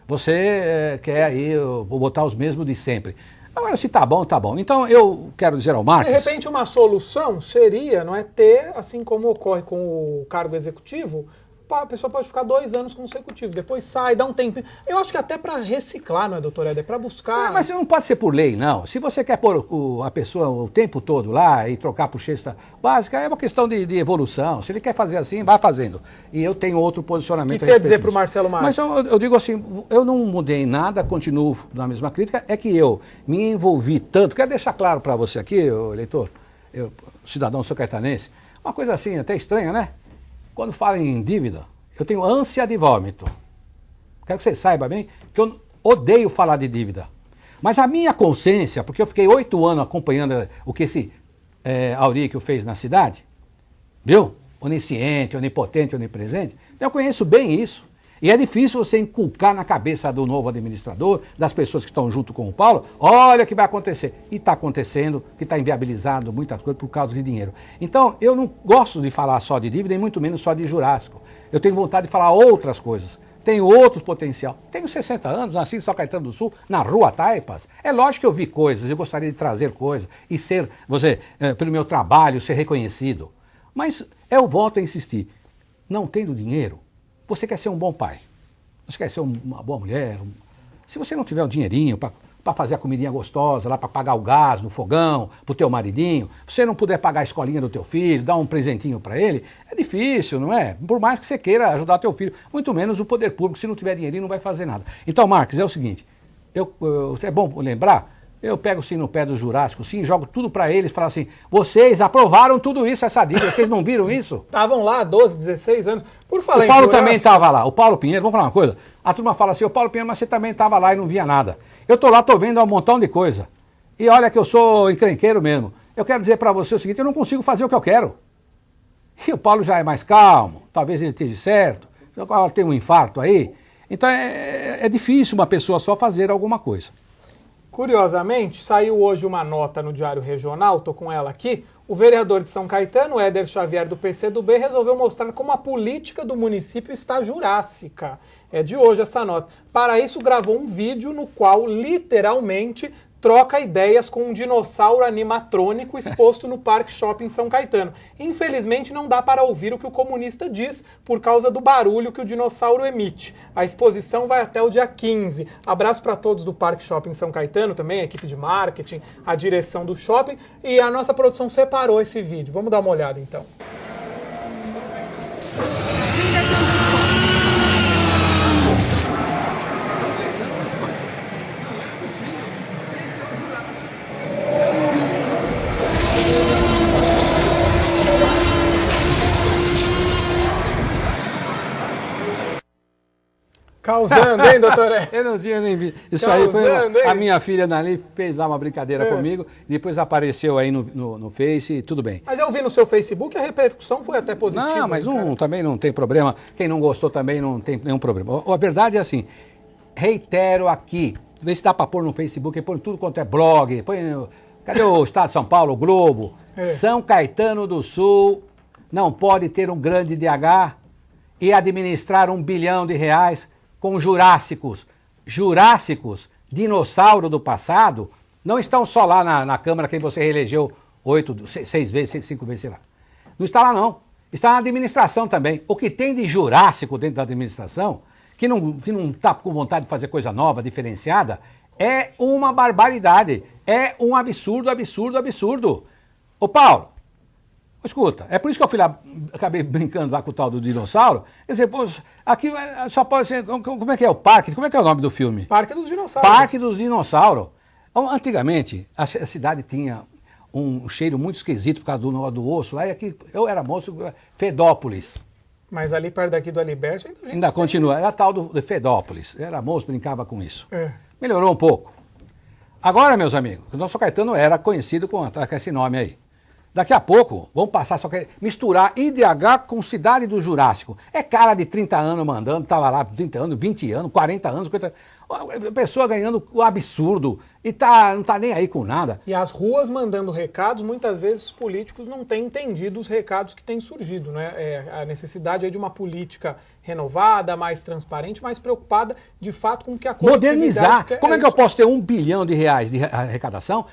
Você quer aí botar os mesmos de sempre. Agora, se tá bom, tá bom. Então eu quero dizer ao Marques...
De repente uma solução seria, não é, ter, assim como ocorre com o cargo executivo, a pessoa pode ficar 2 anos consecutivos, depois sai, dá um tempo. Eu acho que até para reciclar, não é, doutor Éder? Para buscar...
Mas não pode ser por lei, não. Se você quer pôr a pessoa o tempo todo lá e trocar por cesta básica, é uma questão de evolução. Se ele quer fazer assim, vai fazendo. E eu tenho outro posicionamento.
O que você ia dizer para o Marcelo Marques?
Mas eu digo assim, eu não mudei nada, continuo na mesma crítica, é que eu me envolvi tanto. Quero deixar claro para você aqui, eleitor, cidadão sou caetanense, uma coisa assim até estranha, né? Quando fala em dívida, eu tenho ânsia de vômito. Quero que você saiba bem que eu odeio falar de dívida. Mas a minha consciência, porque eu fiquei 8 anos acompanhando o que esse Auríquio fez na cidade, viu? Onisciente, onipotente, onipresente, eu conheço bem isso. E é difícil você inculcar na cabeça do novo administrador, das pessoas que estão junto com o Paulo, olha o que vai acontecer. E está acontecendo, que está inviabilizado muitas coisas por causa de dinheiro. Então, eu não gosto de falar só de dívida e muito menos só de Jurássico. Eu tenho vontade de falar outras coisas. Tenho outros potencial. Tenho 60 anos, nasci em São Caetano do Sul, na Rua Taipas. É lógico que eu vi coisas, eu gostaria de trazer coisas e ser, pelo meu trabalho, ser reconhecido. Mas eu volto a insistir, não tendo dinheiro, você quer ser um bom pai, você quer ser uma boa mulher. Se você não tiver o dinheirinho para fazer a comidinha gostosa, lá para pagar o gás no fogão, para o teu maridinho, se você não puder pagar a escolinha do teu filho, dar um presentinho para ele, é difícil, não é? Por mais que você queira ajudar teu filho, muito menos o poder público, se não tiver dinheirinho, não vai fazer nada. Então, Marques, é o seguinte, é bom lembrar, eu pego sim no pé do Jurássico, sim, jogo tudo para eles, falo assim, vocês aprovaram tudo isso, essa dívida, vocês não viram isso?
Estavam lá 12, 16 anos, por falar
em Paulo também estava lá, o Paulo Pinheiro, vamos falar uma coisa, a turma fala assim, o Paulo Pinheiro, mas você também estava lá e não via nada. Eu estou lá, estou vendo um montão de coisa, e olha que eu sou encrenqueiro mesmo. Eu quero dizer para você o seguinte, eu não consigo fazer o que eu quero. E o Paulo já é mais calmo, talvez ele esteja certo, agora tem um infarto aí, então é difícil uma pessoa só fazer alguma coisa.
Curiosamente, saiu hoje uma nota no Diário Regional, estou com ela aqui, o vereador de São Caetano, Éder Xavier do PCdoB, resolveu mostrar como a política do município está jurássica. É de hoje essa nota. Para isso, gravou um vídeo no qual, literalmente, troca ideias com um dinossauro animatrônico exposto no Parque Shopping São Caetano. Infelizmente, não dá para ouvir o que o comunista diz por causa do barulho que o dinossauro emite. A exposição vai até o dia 15. Abraço para todos do Parque Shopping São Caetano, também a equipe de marketing, a direção do shopping. E a nossa produção separou esse vídeo. Vamos dar uma olhada, então. Causando, hein, doutor?
Eu não tinha nem visto. Isso causando, aí foi a minha filha Nali fez lá uma brincadeira comigo, depois apareceu aí no Face e tudo bem.
Mas eu vi no seu Facebook, a repercussão foi até positiva.
Não, mas também não tem problema. Quem não gostou também não tem nenhum problema. A verdade é assim, reitero aqui, vê se dá para pôr no Facebook, põe tudo quanto é blog, cadê o Estado de São Paulo, o Globo? São Caetano do Sul não pode ter um grande DH e administrar R$1 bilhão com jurássicos. Jurássicos, dinossauro do passado, não estão só lá na Câmara que você reelegeu 6 vezes, 5 vezes, sei lá. Não está lá não. Está na administração também. O que tem de jurássico dentro da administração, que não está com vontade de fazer coisa nova, diferenciada, é uma barbaridade. É um absurdo, absurdo, absurdo. Ô Paulo, escuta, é por isso que eu fui lá, acabei brincando lá com o tal do dinossauro. Quer dizer, pô, aqui só pode ser, como é que é o parque? Como é que é o nome do filme?
Parque dos Dinossauros.
Parque dos Dinossauros. Antigamente, a cidade tinha um cheiro muito esquisito por causa do osso. Lá aqui, eu era moço, Fedópolis.
Mas ali perto daqui do Aliberti
ainda continua, era tal do Fedópolis. Era moço, brincava com isso. Melhorou um pouco. Agora, meus amigos, o nosso Caetano era conhecido com esse nome aí. Daqui a pouco, vamos passar só que misturar IDH com Cidade do Jurássico. É cara de 30 anos mandando, estava lá 30 anos, 20 anos, 40 anos, 50 anos. Pessoa ganhando o absurdo e não tá nem aí com nada.
E as ruas mandando recados, muitas vezes os políticos não têm entendido os recados que têm surgido, né? A necessidade é de uma política renovada, mais transparente, mais preocupada, de fato, com o que a coletividade
modernizar.
quer.
Como é que eu posso ter R$1 bilhão de arrecadação?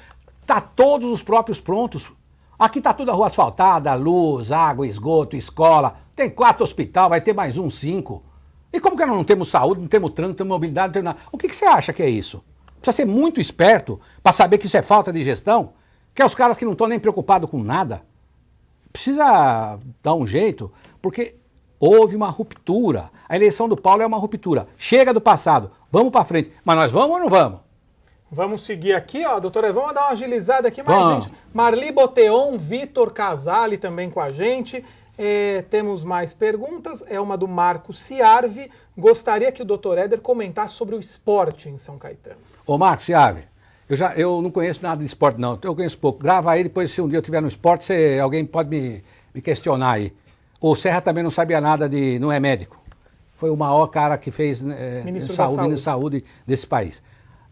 Tá todos os próprios prontos. Aqui está toda a rua asfaltada, luz, água, esgoto, escola. Tem 4 hospitais, vai ter mais 5. E como que nós não temos saúde, não temos trânsito, não temos mobilidade, não temos nada? O que você acha que é isso? Precisa ser muito esperto para saber que isso é falta de gestão, que é os caras que não estão nem preocupados com nada. Precisa dar um jeito, porque houve uma ruptura. A eleição do Paulo é uma ruptura. Chega do passado, vamos para frente. Mas nós vamos ou não vamos?
Vamos seguir aqui, ó, doutora, vamos dar uma agilizada aqui, mais gente. Marli Boteon, Vitor Casale também com a gente. Temos mais perguntas, é uma do Marco Ciarvi. Gostaria que o doutor Éder comentasse sobre o esporte em São Caetano.
Ô Marco Ciarvi, eu não conheço nada de esporte não, eu conheço pouco. Grava aí, depois se um dia eu estiver no esporte, alguém pode me questionar aí. O Serra também não sabia nada não é médico. Foi o maior cara que fez ministro da saúde desse país.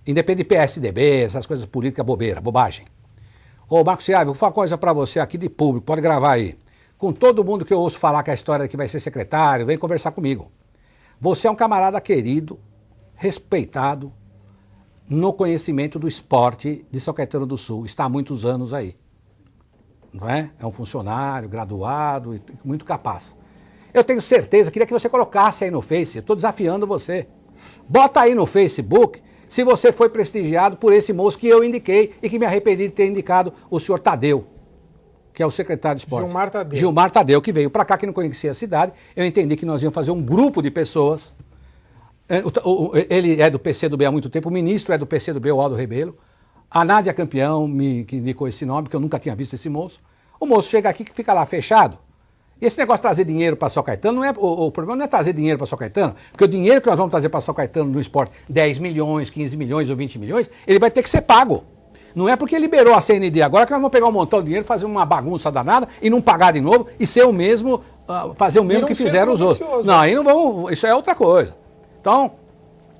Independe de PSDB, essas coisas políticas, bobagem. Ô, Marcos Ciarvi, vou falar uma coisa para você aqui de público, pode gravar aí. Com todo mundo que eu ouço falar que a história que vai ser secretário, vem conversar comigo. Você é um camarada querido, respeitado, no conhecimento do esporte de São Caetano do Sul. Está há muitos anos aí. Não é? É um funcionário, graduado, e muito capaz. Eu tenho certeza, queria que você colocasse aí no Face, estou desafiando você. Bota aí no Facebook se você foi prestigiado por esse moço que eu indiquei e que me arrependi de ter indicado o senhor Tadeu, que é o secretário de esporte.
Gilmar Tadeu.
Gilmar Tadeu, que veio para cá, que não conhecia a cidade. Eu entendi que nós íamos fazer um grupo de pessoas. Ele é do PCdoB há muito tempo, o ministro é do PCdoB, o Aldo Rebelo. A Nádia Campeão que indicou esse nome, porque eu nunca tinha visto esse moço. O moço chega aqui que fica lá fechado. E esse negócio de trazer dinheiro para São Caetano, o problema não é trazer dinheiro para São Caetano, porque o dinheiro que nós vamos trazer para São Caetano no esporte, 10 milhões, 15 milhões ou 20 milhões, ele vai ter que ser pago. Não é porque liberou a CND agora que nós vamos pegar um montão de dinheiro, fazer uma bagunça danada e não pagar de novo e ser o mesmo, fazer o mesmo que fizeram os outros. Não, aí não vamos, isso é outra coisa. Então,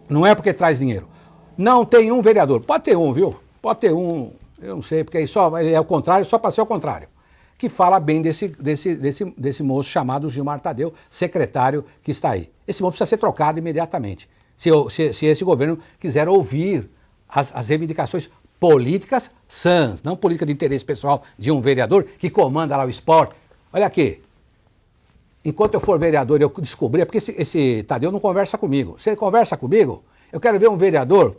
não é porque traz dinheiro. Não tem um vereador, pode ter um, viu? Pode ter um, eu não sei, porque aí é o contrário, só para ser o contrário. Que fala bem desse moço chamado Gilmar Tadeu, secretário que está aí. Esse moço precisa ser trocado imediatamente, se esse governo quiser ouvir as reivindicações políticas sãs, não política de interesse pessoal de um vereador que comanda lá o esporte. Olha aqui, enquanto eu for vereador e eu descobrir, porque esse Tadeu não conversa comigo. Se ele conversa comigo, eu quero ver um vereador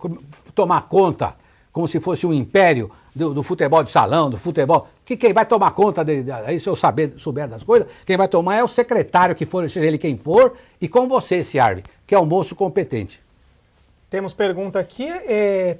tomar conta como se fosse um império do futebol de salão, do futebol. Que quem vai tomar conta, aí se eu souber das coisas, quem vai tomar é o secretário que for, seja ele quem for, e com você, Ciarvi, que é um moço competente.
Temos pergunta aqui,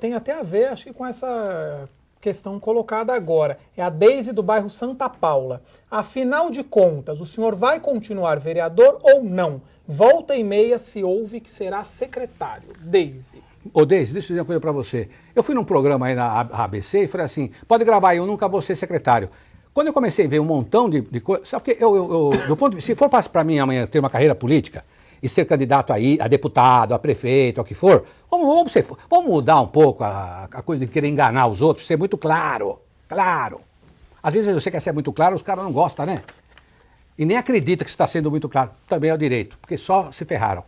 tem até a ver, acho que com essa questão colocada agora. É a Deise do bairro Santa Paula. Afinal de contas, o senhor vai continuar vereador ou não? Volta e meia se ouve que será secretário. Deise.
Ô Deise, deixa eu dizer uma coisa para você. Eu fui num programa aí na ABC e falei assim, pode gravar aí, eu nunca vou ser secretário. Quando eu comecei a ver um montão de coisas, sabe que do ponto de vista, se for para mim amanhã ter uma carreira política, e ser candidato aí a deputado, a prefeito, ao que for, vamos mudar um pouco a coisa de querer enganar os outros, ser muito claro. Às vezes você quer ser muito claro, os caras não gostam, né? E nem acredita que está sendo muito claro. Também é o direito, porque só se ferraram.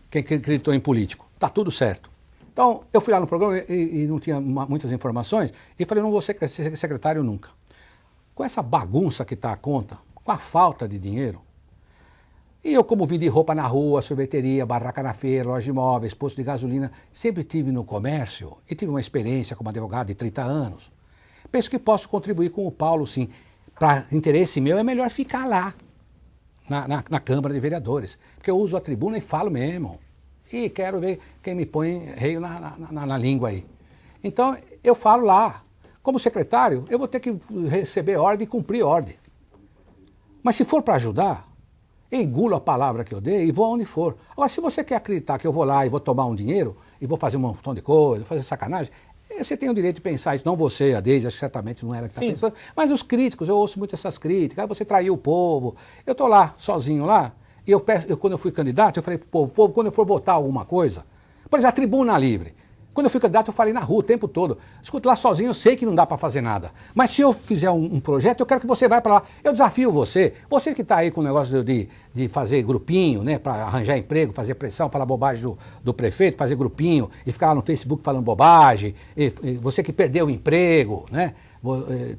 Quem acreditou em político. Está tudo certo. Então, eu fui lá no programa e não tinha muitas informações, e falei, não vou ser secretário nunca. Com essa bagunça que está a conta, com a falta de dinheiro, e eu, como vendi roupa na rua, sorveteria, barraca na feira, loja de imóveis, posto de gasolina, sempre tive no comércio e tive uma experiência como advogado de 30 anos. Penso que posso contribuir com o Paulo, sim. Para interesse meu, é melhor ficar lá, na Câmara de Vereadores, porque eu uso a tribuna e falo mesmo. E quero ver quem me põe reio na língua aí. Então, eu falo lá. Como secretário, eu vou ter que receber ordem e cumprir ordem. Mas se for para ajudar, engulo a palavra que eu dei e vou aonde for. Agora, se você quer acreditar que eu vou lá e vou tomar um dinheiro, e vou fazer um montão de coisa, fazer sacanagem, você tem o direito de pensar isso. Não você, a Deise, acho que certamente não é ela que está pensando. Mas os críticos, eu ouço muito essas críticas. Você traiu o povo. Eu estou lá, sozinho lá, e quando eu fui candidato, eu falei para o povo, quando eu for votar alguma coisa, por exemplo, a tribuna livre. Quando eu fui candidato, eu falei na rua o tempo todo. Escuta, lá sozinho eu sei que não dá para fazer nada. Mas se eu fizer um projeto, eu quero que você vá para lá. Eu desafio você. Você que está aí com o negócio de fazer grupinho, né, para arranjar emprego, fazer pressão, falar bobagem do prefeito, fazer grupinho e ficar lá no Facebook falando bobagem. E você que perdeu o emprego, né,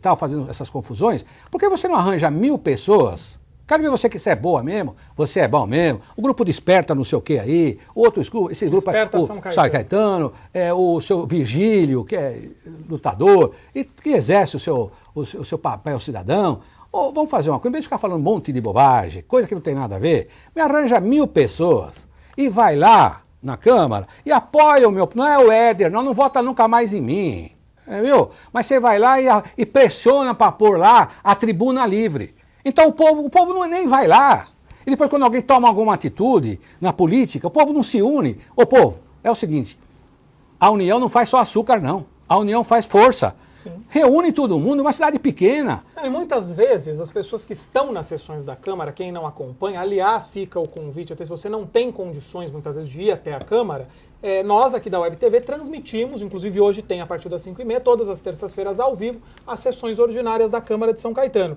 tal, fazendo essas confusões. Por que você não arranja 1000 pessoas? Quero ver você que você é boa mesmo, você é bom mesmo. O grupo Desperta não sei o que aí, esse grupo
Desperta
o São Caetano, o seu Virgílio, que é lutador, e que exerce o seu papel cidadão. Ou vamos fazer uma coisa, em vez de ficar falando um monte de bobagem, coisa que não tem nada a ver, me arranja 1000 pessoas e vai lá na Câmara e apoia o meu... Não é o Éder, não vota nunca mais em mim, viu? Mas você vai lá e pressiona para pôr lá a tribuna livre. Então o povo não, nem vai lá. E depois quando alguém toma alguma atitude na política, o povo não se une. Ô povo, é o seguinte, a união não faz só açúcar não, a união faz força. Sim. Reúne todo mundo, uma cidade pequena.
E muitas vezes as pessoas que estão nas sessões da Câmara, quem não acompanha, aliás, fica o convite, até se você não tem condições muitas vezes de ir até a Câmara, nós aqui da Web TV transmitimos, inclusive hoje tem a partir das 5h30, todas as terças-feiras ao vivo, as sessões ordinárias da Câmara de São Caetano.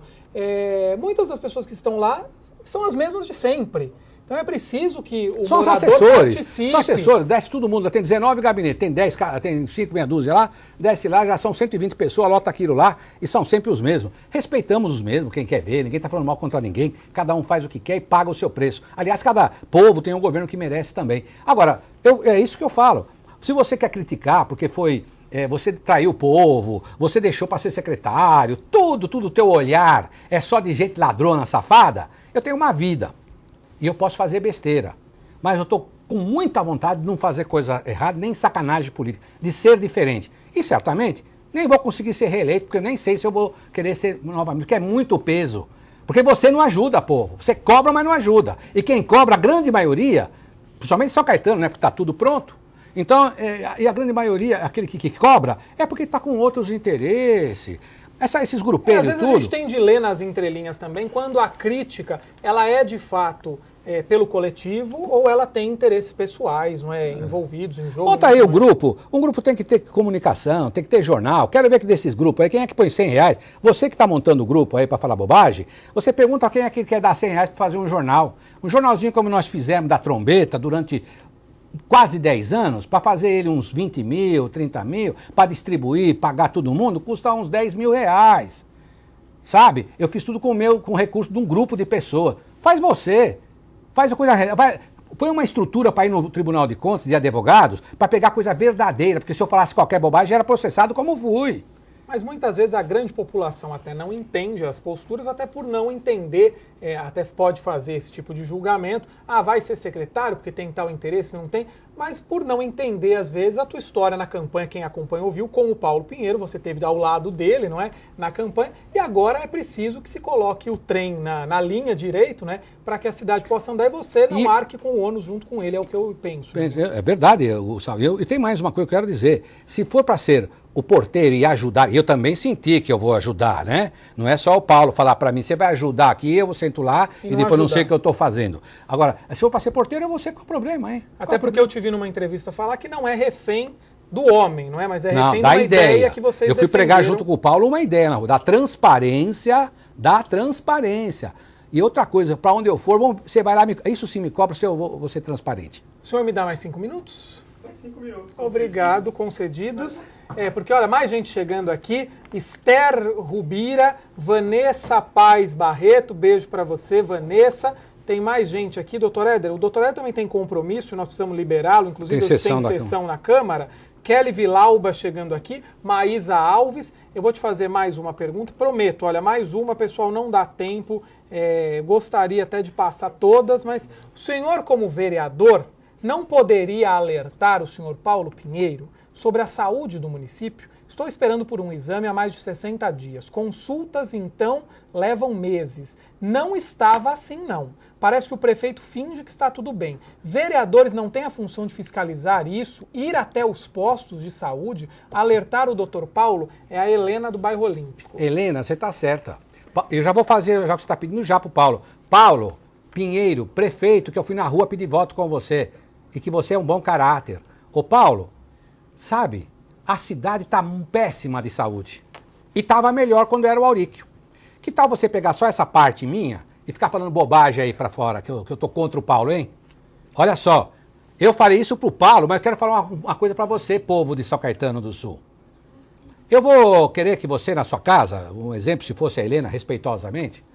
Muitas das pessoas que estão lá são as mesmas de sempre. Então é preciso que o morador participe.
São assessores, desce todo mundo, tem 19 gabinetes, tem 5, meia dúzia lá, desce lá, já são 120 pessoas, lota aquilo lá, e são sempre os mesmos. Respeitamos os mesmos, quem quer ver, ninguém está falando mal contra ninguém, cada um faz o que quer e paga o seu preço. Aliás, cada povo tem um governo que merece também. Agora, é isso que eu falo. Se você quer criticar, porque você traiu o povo, você deixou para ser secretário, tudo teu olhar é só de gente ladrona, safada, eu tenho uma vida. E eu posso fazer besteira, mas eu estou com muita vontade de não fazer coisa errada, nem sacanagem política, de ser diferente. E certamente nem vou conseguir ser reeleito, porque eu nem sei se eu vou querer ser novamente, porque é muito peso. Porque você não ajuda, povo. Você cobra, mas não ajuda. E quem cobra, a grande maioria, principalmente São Caetano, né, porque está tudo pronto. Então, e a grande maioria, aquele que cobra, é porque está com outros interesses. Esses grupeiros e tudo...
Às vezes a gente tem de ler nas entrelinhas também, quando a crítica, ela é de fato pelo coletivo ou ela tem interesses pessoais, não é, envolvidos em jogo.
Bota aí o grupo. Um grupo tem que ter comunicação, tem que ter jornal. Quero ver que desses grupos aí, quem é que põe R$100? Você que está montando o grupo aí para falar bobagem, você pergunta quem é que quer dar R$100 para fazer um jornal. Um jornalzinho como nós fizemos da Trombeta durante... quase 10 anos, para fazer ele uns 20 mil, 30 mil, para distribuir, pagar todo mundo, custa uns 10 mil reais. Sabe? Eu fiz tudo com recurso de um grupo de pessoas. Faz você. Faz a coisa... Põe uma estrutura para ir no Tribunal de Contas, de advogados, para pegar coisa verdadeira, porque se eu falasse qualquer bobagem, era processado como fui.
Mas muitas vezes a grande população até não entende as posturas, até por não entender, até pode fazer esse tipo de julgamento. Ah, vai ser secretário porque tem tal interesse, não tem. Mas por não entender, às vezes, a tua história na campanha, quem acompanhou viu, com o Paulo Pinheiro, você teve ao lado dele, não é? Na campanha. E agora é preciso que se coloque o trem na linha direito, né? Para que a cidade possa andar e você não arque com o ônus junto com ele, é o que eu penso.
É verdade, e tem mais uma coisa que eu quero dizer. Se for para ser o porteiro e ajudar, eu também senti que eu vou ajudar, né? Não é só o Paulo falar para mim, você vai ajudar aqui, eu vou ser sento lá e depois não sei o que eu estou fazendo. Agora, se for para ser porteiro, eu vou ser com problema, hein?
Até porque eu te vi numa entrevista falar que não é refém do homem, não é? Mas é refém
da
de uma ideia que vocês
Eu fui pregar junto com o Paulo uma ideia, da transparência, E outra coisa, para onde eu for, você vai lá, isso sim me cobra se eu vou ser transparente.
O senhor me dá mais 5 minutos?
Mais 5 minutos.
Obrigado, concedidos. Porque, olha, mais gente chegando aqui. Esther Rubira, Vanessa Paz Barreto, beijo para você, Vanessa. Tem mais gente aqui, doutor Éder. O doutor Éder também tem compromisso, nós precisamos liberá-lo, inclusive tem sessão na Câmara. Kelly Vilauba chegando aqui, Maísa Alves. Eu vou te fazer mais uma pergunta, prometo, olha, mais uma, pessoal, não dá tempo, gostaria até de passar todas, mas o senhor como vereador não poderia alertar o senhor Paulo Pinheiro sobre a saúde do município? Estou esperando por um exame há mais de 60 dias. Consultas, então, levam meses. Não estava assim, não. Parece que o prefeito finge que está tudo bem. Vereadores não têm a função de fiscalizar isso, ir até os postos de saúde, alertar o doutor Paulo? É a Helena do Bairro Olímpico.
Helena, você está certa. Eu já vou fazer, já que você está pedindo já para o Paulo. Paulo Pinheiro, prefeito, que eu fui na rua pedir voto com você e que você é um bom caráter. Ô Paulo, sabe... A cidade está péssima de saúde. E estava melhor quando era o Auríquio. Que tal você pegar só essa parte minha e ficar falando bobagem aí para fora, que eu tô contra o Paulo, hein? Olha só, eu falei isso pro Paulo, mas eu quero falar uma coisa para você, povo de São Caetano do Sul. Eu vou querer que você, na sua casa, um exemplo se fosse a Helena, respeitosamente,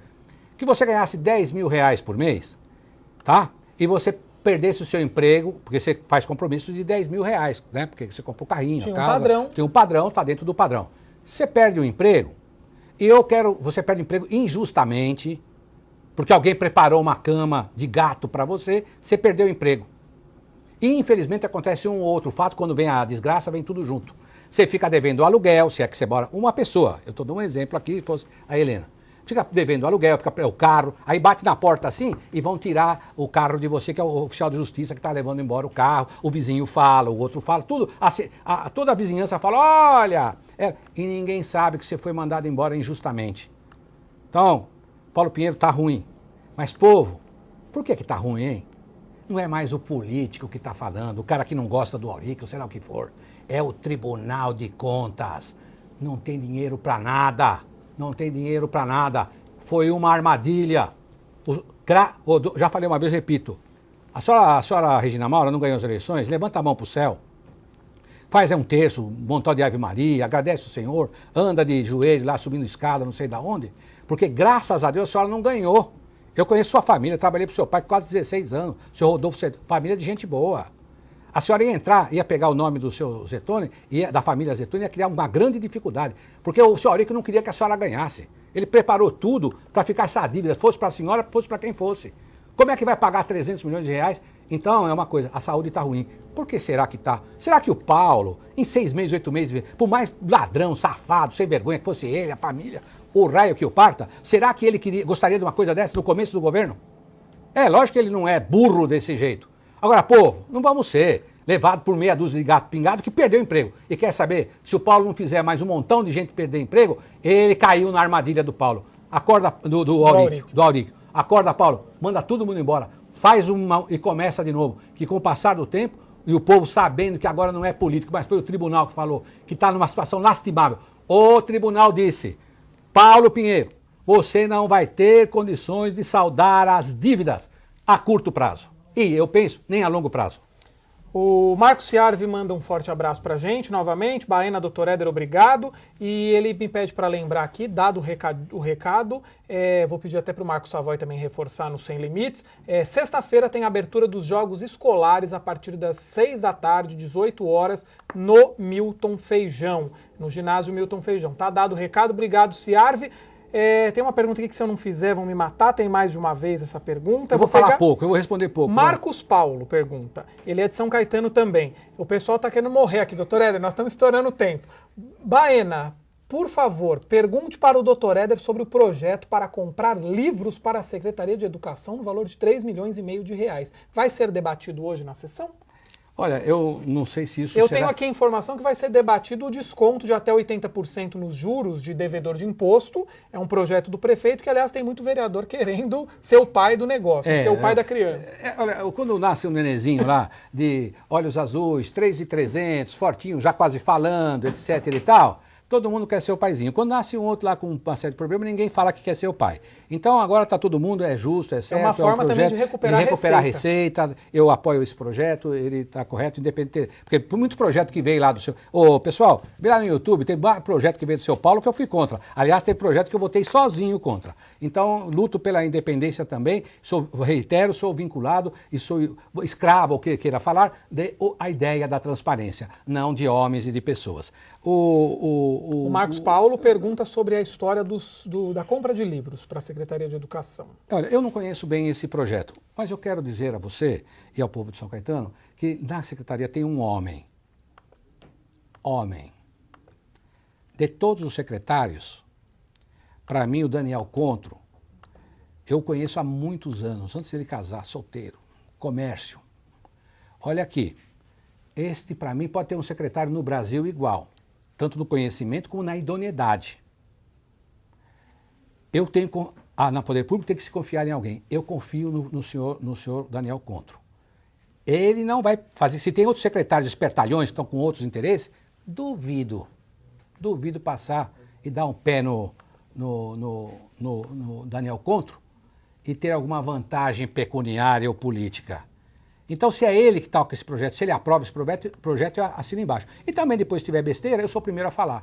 que você ganhasse 10 mil reais por mês, tá? E você perdesse o seu emprego, porque você faz compromisso de 10 mil reais, né? Porque você comprou carrinho,
Tinha
casa.
Um padrão.
Tem um padrão, tá dentro do padrão. Você perde o emprego, você perde o emprego injustamente, porque alguém preparou uma cama de gato para você perdeu o emprego. E infelizmente acontece um ou outro fato, quando vem a desgraça, vem tudo junto. Você fica devendo aluguel, se é que você mora, uma pessoa, eu estou dando um exemplo aqui, fosse a Helena. Fica devendo aluguel, fica o carro, aí bate na porta assim e vão tirar o carro de você, que é o oficial de justiça que está levando embora o carro, o vizinho fala, o outro fala, tudo, toda a vizinhança fala, olha, e ninguém sabe que você foi mandado embora injustamente. Então, Paulo Pinheiro está ruim, mas povo, por que está ruim, hein? Não é mais o político que está falando, o cara que não gosta do Auríquio, sei lá o que for, é o Tribunal de Contas, não tem dinheiro para nada. Não tem dinheiro para nada. Foi uma armadilha. Já falei uma vez, repito. A senhora Regina Maura não ganhou as eleições? Levanta a mão para o céu. Faz um terço, um montão de Ave Maria, agradece o Senhor, anda de joelho lá, subindo escada, não sei de onde. Porque, graças a Deus, a senhora não ganhou. Eu conheço sua família, trabalhei para o seu pai por quase 16 anos. O senhor Rodolfo, família de gente boa. A senhora ia entrar, ia pegar o nome do seu Zettoni, da família Zettoni, ia criar uma grande dificuldade. Porque o senhor Auríquio não queria que a senhora ganhasse. Ele preparou tudo para ficar essa dívida, fosse para a senhora, fosse para quem fosse. Como é que vai pagar 300 milhões de reais? Então, é uma coisa, a saúde está ruim. Por que será que está? Será que o Paulo, em 6 meses, 8 meses, por mais ladrão, safado, sem vergonha que fosse ele, a família, o raio que o parta, será que ele gostaria de uma coisa dessa no começo do governo? É, lógico que ele não é burro desse jeito. Agora, povo, não vamos ser levado por meia dúzia de gato pingado que perdeu o emprego. E quer saber, se o Paulo não fizer mais um montão de gente perder emprego, ele caiu na armadilha do Paulo. Acorda, do Auríquio. Acorda, Paulo, manda todo mundo embora. Faz e começa de novo. Que com o passar do tempo, e o povo sabendo que agora não é político, mas foi o tribunal que falou, que está numa situação lastimável. O tribunal disse, Paulo Pinheiro, você não vai ter condições de saldar as dívidas a curto prazo. E eu penso, nem a longo prazo.
O Marcos Ciarvi manda um forte abraço pra gente, novamente. Baena, doutor Éder, obrigado. E ele me pede para lembrar aqui, dado o recado, vou pedir até pro Marcos Savoy também reforçar no Sem Limites. Sexta-feira tem a abertura dos Jogos Escolares a partir das 6 da tarde, 18 horas, no Milton Feijão, no ginásio Milton Feijão. Tá dado o recado, obrigado, Ciarvi. Tem uma pergunta aqui que se eu não fizer vão me matar, tem mais de uma vez essa pergunta.
Eu vou falar pouco, eu vou responder pouco.
Marcos Paulo pergunta, ele é de São Caetano também. O pessoal está querendo morrer aqui, doutor Éder, nós estamos estourando o tempo. Baena, por favor, pergunte para o doutor Éder sobre o projeto para comprar livros para a Secretaria de Educação no valor de 3,5 milhões de reais. Vai ser debatido hoje na sessão?
Olha, eu não sei se isso
Eu
será...
tenho aqui a informação que vai ser debatido o desconto de até 80% nos juros de devedor de imposto. É um projeto do prefeito que, aliás, tem muito vereador querendo ser o pai do negócio, ser o pai da criança.
Olha, quando nasce um nenezinho lá de olhos azuis, 3.300, fortinho, já quase falando, etc e tal... Todo mundo quer ser o paizinho. Quando nasce um outro lá com uma série de problemas, ninguém fala que quer ser o pai. Então agora está todo mundo, é justo, é certo.
É uma forma
um
também de recuperar
a receita. Eu apoio esse projeto, ele está correto, independente. Porque por muitos projetos que veio lá do seu... Ô, pessoal, vê lá no YouTube, tem projeto que veio do seu Paulo que eu fui contra. Aliás, tem projeto que eu votei sozinho contra. Então, luto pela independência também, reitero, sou vinculado e sou escravo, o que queira falar, a ideia da transparência, não de homens e de pessoas.
O Marcos Paulo pergunta sobre a história da compra de livros para a Secretaria de Educação.
Olha, eu não conheço bem esse projeto, mas eu quero dizer a você e ao povo de São Caetano que na Secretaria tem um homem. De todos os secretários, para mim o Daniel Contro, eu conheço há muitos anos, antes dele casar, solteiro, comércio. Olha aqui, este para mim pode ter um secretário no Brasil igual. Tanto no conhecimento como na idoneidade. Eu tenho, na Poder Público tem que se confiar em alguém. Eu confio no senhor Daniel Contro. Ele não vai fazer, se tem outros secretários espertalhões que estão com outros interesses, duvido passar e dar um pé no Daniel Contro e ter alguma vantagem pecuniária ou política. Então, se é ele que toca esse projeto, se ele aprova esse projeto, eu assino embaixo. E também, depois, se tiver besteira, eu sou o primeiro a falar.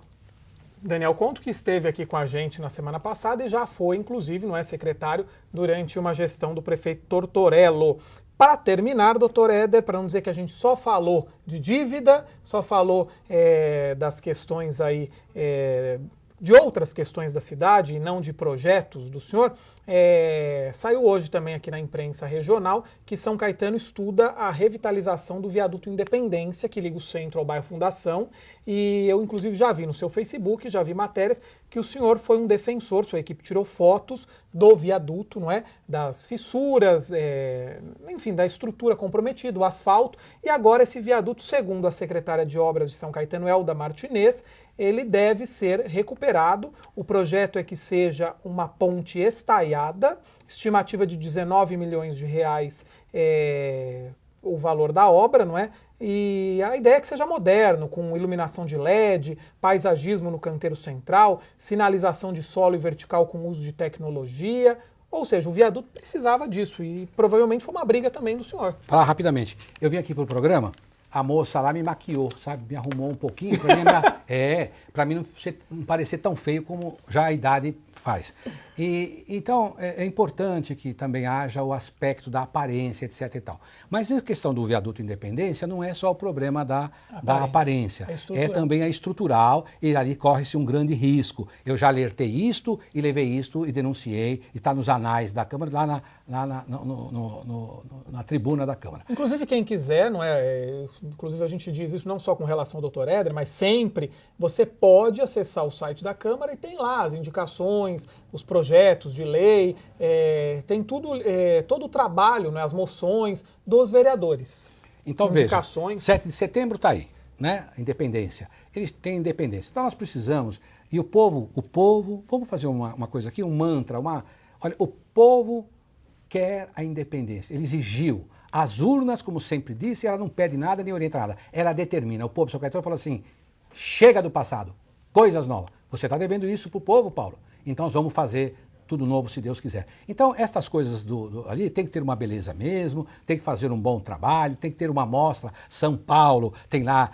Daniel Contro, que esteve aqui com a gente na semana passada e já foi, inclusive, não é secretário, durante uma gestão do prefeito Tortorello. Para terminar, doutor Éder, para não dizer que a gente só falou de dívida, só falou das questões aí... de outras questões da cidade e não de projetos do senhor, saiu hoje também aqui na imprensa regional que São Caetano estuda a revitalização do viaduto Independência, que liga o centro ao bairro Fundação, e eu inclusive já vi no seu Facebook, já vi matérias que o senhor foi um defensor, sua equipe tirou fotos do viaduto, não é? Das fissuras, enfim, da estrutura comprometida, o asfalto, e agora esse viaduto, segundo a secretária de Obras de São Caetano, Elda Martinez, ele deve ser recuperado. O projeto é que seja uma ponte estaiada, estimativa de 19 milhões de reais o valor da obra, não é? E a ideia é que seja moderno, com iluminação de LED, paisagismo no canteiro central, sinalização de solo e vertical com uso de tecnologia. Ou seja, o viaduto precisava disso e provavelmente foi uma briga também do senhor.
Falar rapidamente. Eu vim aqui para o programa, a moça lá me maquiou, sabe? Me arrumou um pouquinho para mim não parecer tão feio como já a idade faz. Então, é importante que também haja o aspecto da aparência, etc e tal. Mas a questão do viaduto Independência não é só o problema da aparência. É também a estrutural, e ali corre-se um grande risco. Eu já alertei isto e levei isto e denunciei, e está nos anais da Câmara, lá na tribuna da Câmara.
Inclusive, quem quiser, não é? Inclusive a gente diz isso não só com relação ao doutor Éder, mas sempre você pode acessar o site da Câmara e tem lá as indicações, os projetos de lei, tem tudo, todo o trabalho, né, as moções dos vereadores.
Então veja, 7 de setembro está aí, né? Independência. Eles têm independência. Então nós precisamos, e o povo, vamos fazer uma coisa aqui, um mantra, olha, o povo quer a independência, ele exigiu. As urnas, como sempre disse, ela não pede nada nem orienta nada, ela determina. O povo de São Caetano fala assim, chega do passado, coisas novas. Você está devendo isso para o povo, Paulo. Então nós vamos fazer tudo novo, se Deus quiser. Então, estas coisas ali tem que ter uma beleza mesmo, tem que fazer um bom trabalho, tem que ter uma mostra. São Paulo tem lá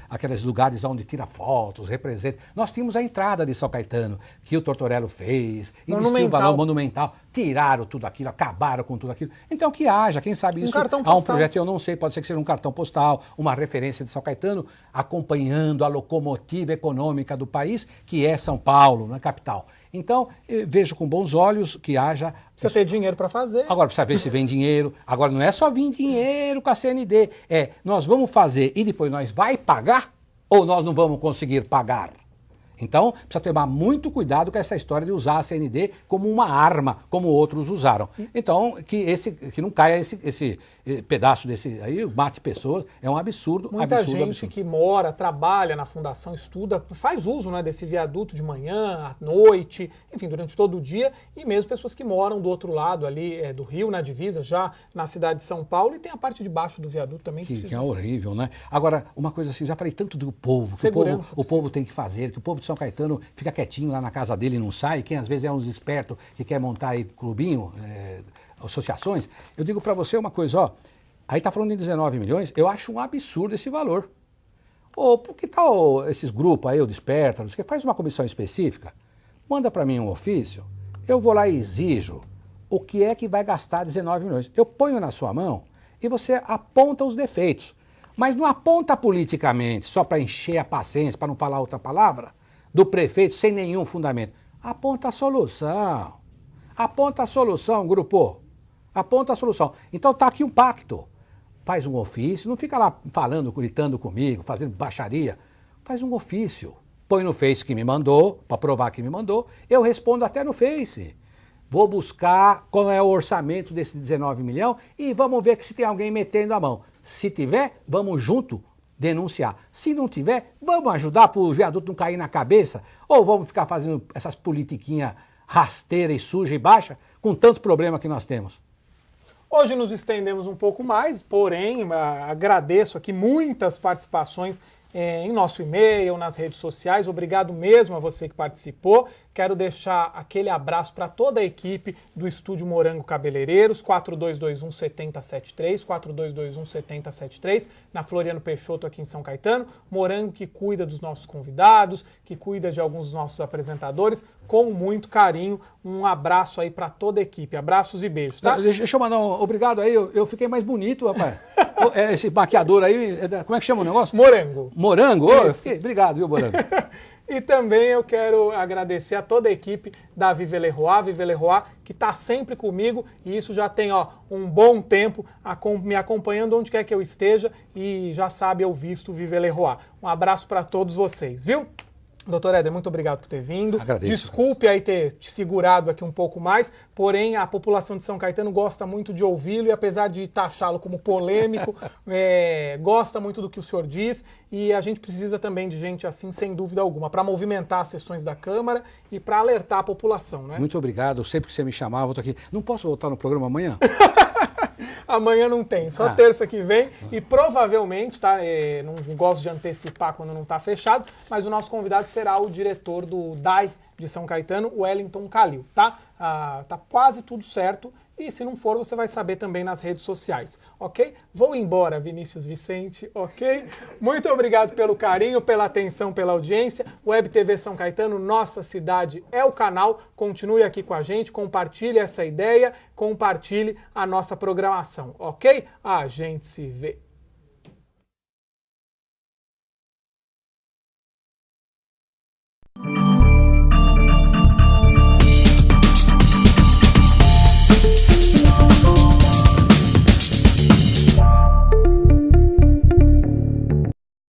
aqueles lugares onde tira fotos, representa. Nós tínhamos a entrada de São Caetano, que o Tortorello fez, investiu um valor monumental, tiraram tudo aquilo, acabaram com tudo aquilo. Então, que haja, quem sabe isso, há um projeto, eu não sei, pode ser que seja um cartão postal, uma referência de São Caetano, acompanhando a locomotiva econômica do país, que é São Paulo, na capital. Então, vejo com bons olhos que haja...
Precisa ter dinheiro para fazer.
Agora, precisa ver se vem dinheiro. Agora, não é só vir dinheiro com a CND. Nós vamos fazer e depois nós vai pagar ou nós não vamos conseguir pagar? Então, precisa tomar muito cuidado com essa história de usar a CND como uma arma, como outros usaram. Então, que não caia esse pedaço desse aí, mate pessoas, é um absurdo.
Muita gente que mora, trabalha na fundação, estuda, faz uso, né, desse viaduto de manhã, à noite, enfim, durante todo o dia, e mesmo pessoas que moram do outro lado ali do Rio, na divisa, já na cidade de São Paulo, e tem a parte de baixo do viaduto também.
Que é horrível, né? Agora, uma coisa assim, já falei tanto do povo, que o povo tem que fazer, que o povo de São Caetano fica quietinho lá na casa dele e não sai, quem às vezes é uns espertos que quer montar aí clubinho, associações. Eu digo para você uma coisa, ó, aí tá falando em 19 milhões, eu acho um absurdo esse valor. Ou por que tal esses grupos aí, o Desperta, que faz uma comissão específica, manda para mim um ofício, eu vou lá e exijo o que é que vai gastar 19 milhões. Eu ponho na sua mão e você aponta os defeitos. Mas não aponta politicamente, só para encher a paciência, para não falar outra palavra, do prefeito sem nenhum fundamento. Aponta a solução. Aponta a solução, grupo. Aponta a solução. Então tá aqui um pacto. Faz um ofício, não fica lá falando, gritando comigo, fazendo baixaria. Faz um ofício. Põe no Face que me mandou, para provar que me mandou. Eu respondo até no Face. Vou buscar qual é o orçamento desse 19 milhões e vamos ver se tem alguém metendo a mão. Se tiver, vamos junto denunciar. Se não tiver, vamos ajudar para o viaduto não cair na cabeça? Ou vamos ficar fazendo essas politiquinhas rasteiras e sujas e baixa com tantos problemas que nós temos?
Hoje nos estendemos um pouco mais, porém agradeço aqui muitas participações em nosso e-mail, nas redes sociais. Obrigado mesmo a você que participou. Quero deixar aquele abraço para toda a equipe do Estúdio Morango Cabeleireiros, 4221-7073, 4221-7073, na Floriano Peixoto, aqui em São Caetano. Morango que cuida dos nossos convidados, que cuida de alguns dos nossos apresentadores, com muito carinho. Um abraço aí para toda a equipe. Abraços e beijos, tá?
Deixa eu mandar um obrigado aí, eu fiquei mais bonito, rapaz. Esse maquiador aí, como é que chama o negócio?
Morango.
Morango? Obrigado, viu, Morango?
E também eu quero agradecer a toda a equipe da Vive Leroy, que está sempre comigo, e isso já tem um bom tempo me acompanhando onde quer que eu esteja, e já sabe, eu visto Vive Leroy. Um abraço para todos vocês, viu? Doutor Éder, muito obrigado por ter vindo.
Agradeço.
Desculpe aí ter te segurado aqui um pouco mais, porém a população de São Caetano gosta muito de ouvi-lo e apesar de taxá-lo como polêmico, gosta muito do que o senhor diz e a gente precisa também de gente assim, sem dúvida alguma, para movimentar as sessões da Câmara e para alertar a população, né?
Muito obrigado. Sempre que você me chamar, eu vou estar aqui. Não posso voltar no programa amanhã?
Amanhã não tem, só terça que vem e provavelmente, tá? Não gosto de antecipar quando não está fechado, mas o nosso convidado será o diretor do DAI de São Caetano, Wellington Calil, tá? Tá quase tudo certo e se não for você vai saber também nas redes sociais, ok? Vou embora, Vinícius Vicente, ok? Muito obrigado pelo carinho, pela atenção, pela audiência. Web TV São Caetano, nossa cidade é o canal. Continue aqui com a gente, compartilhe essa ideia, compartilhe a nossa programação, ok? A gente se vê.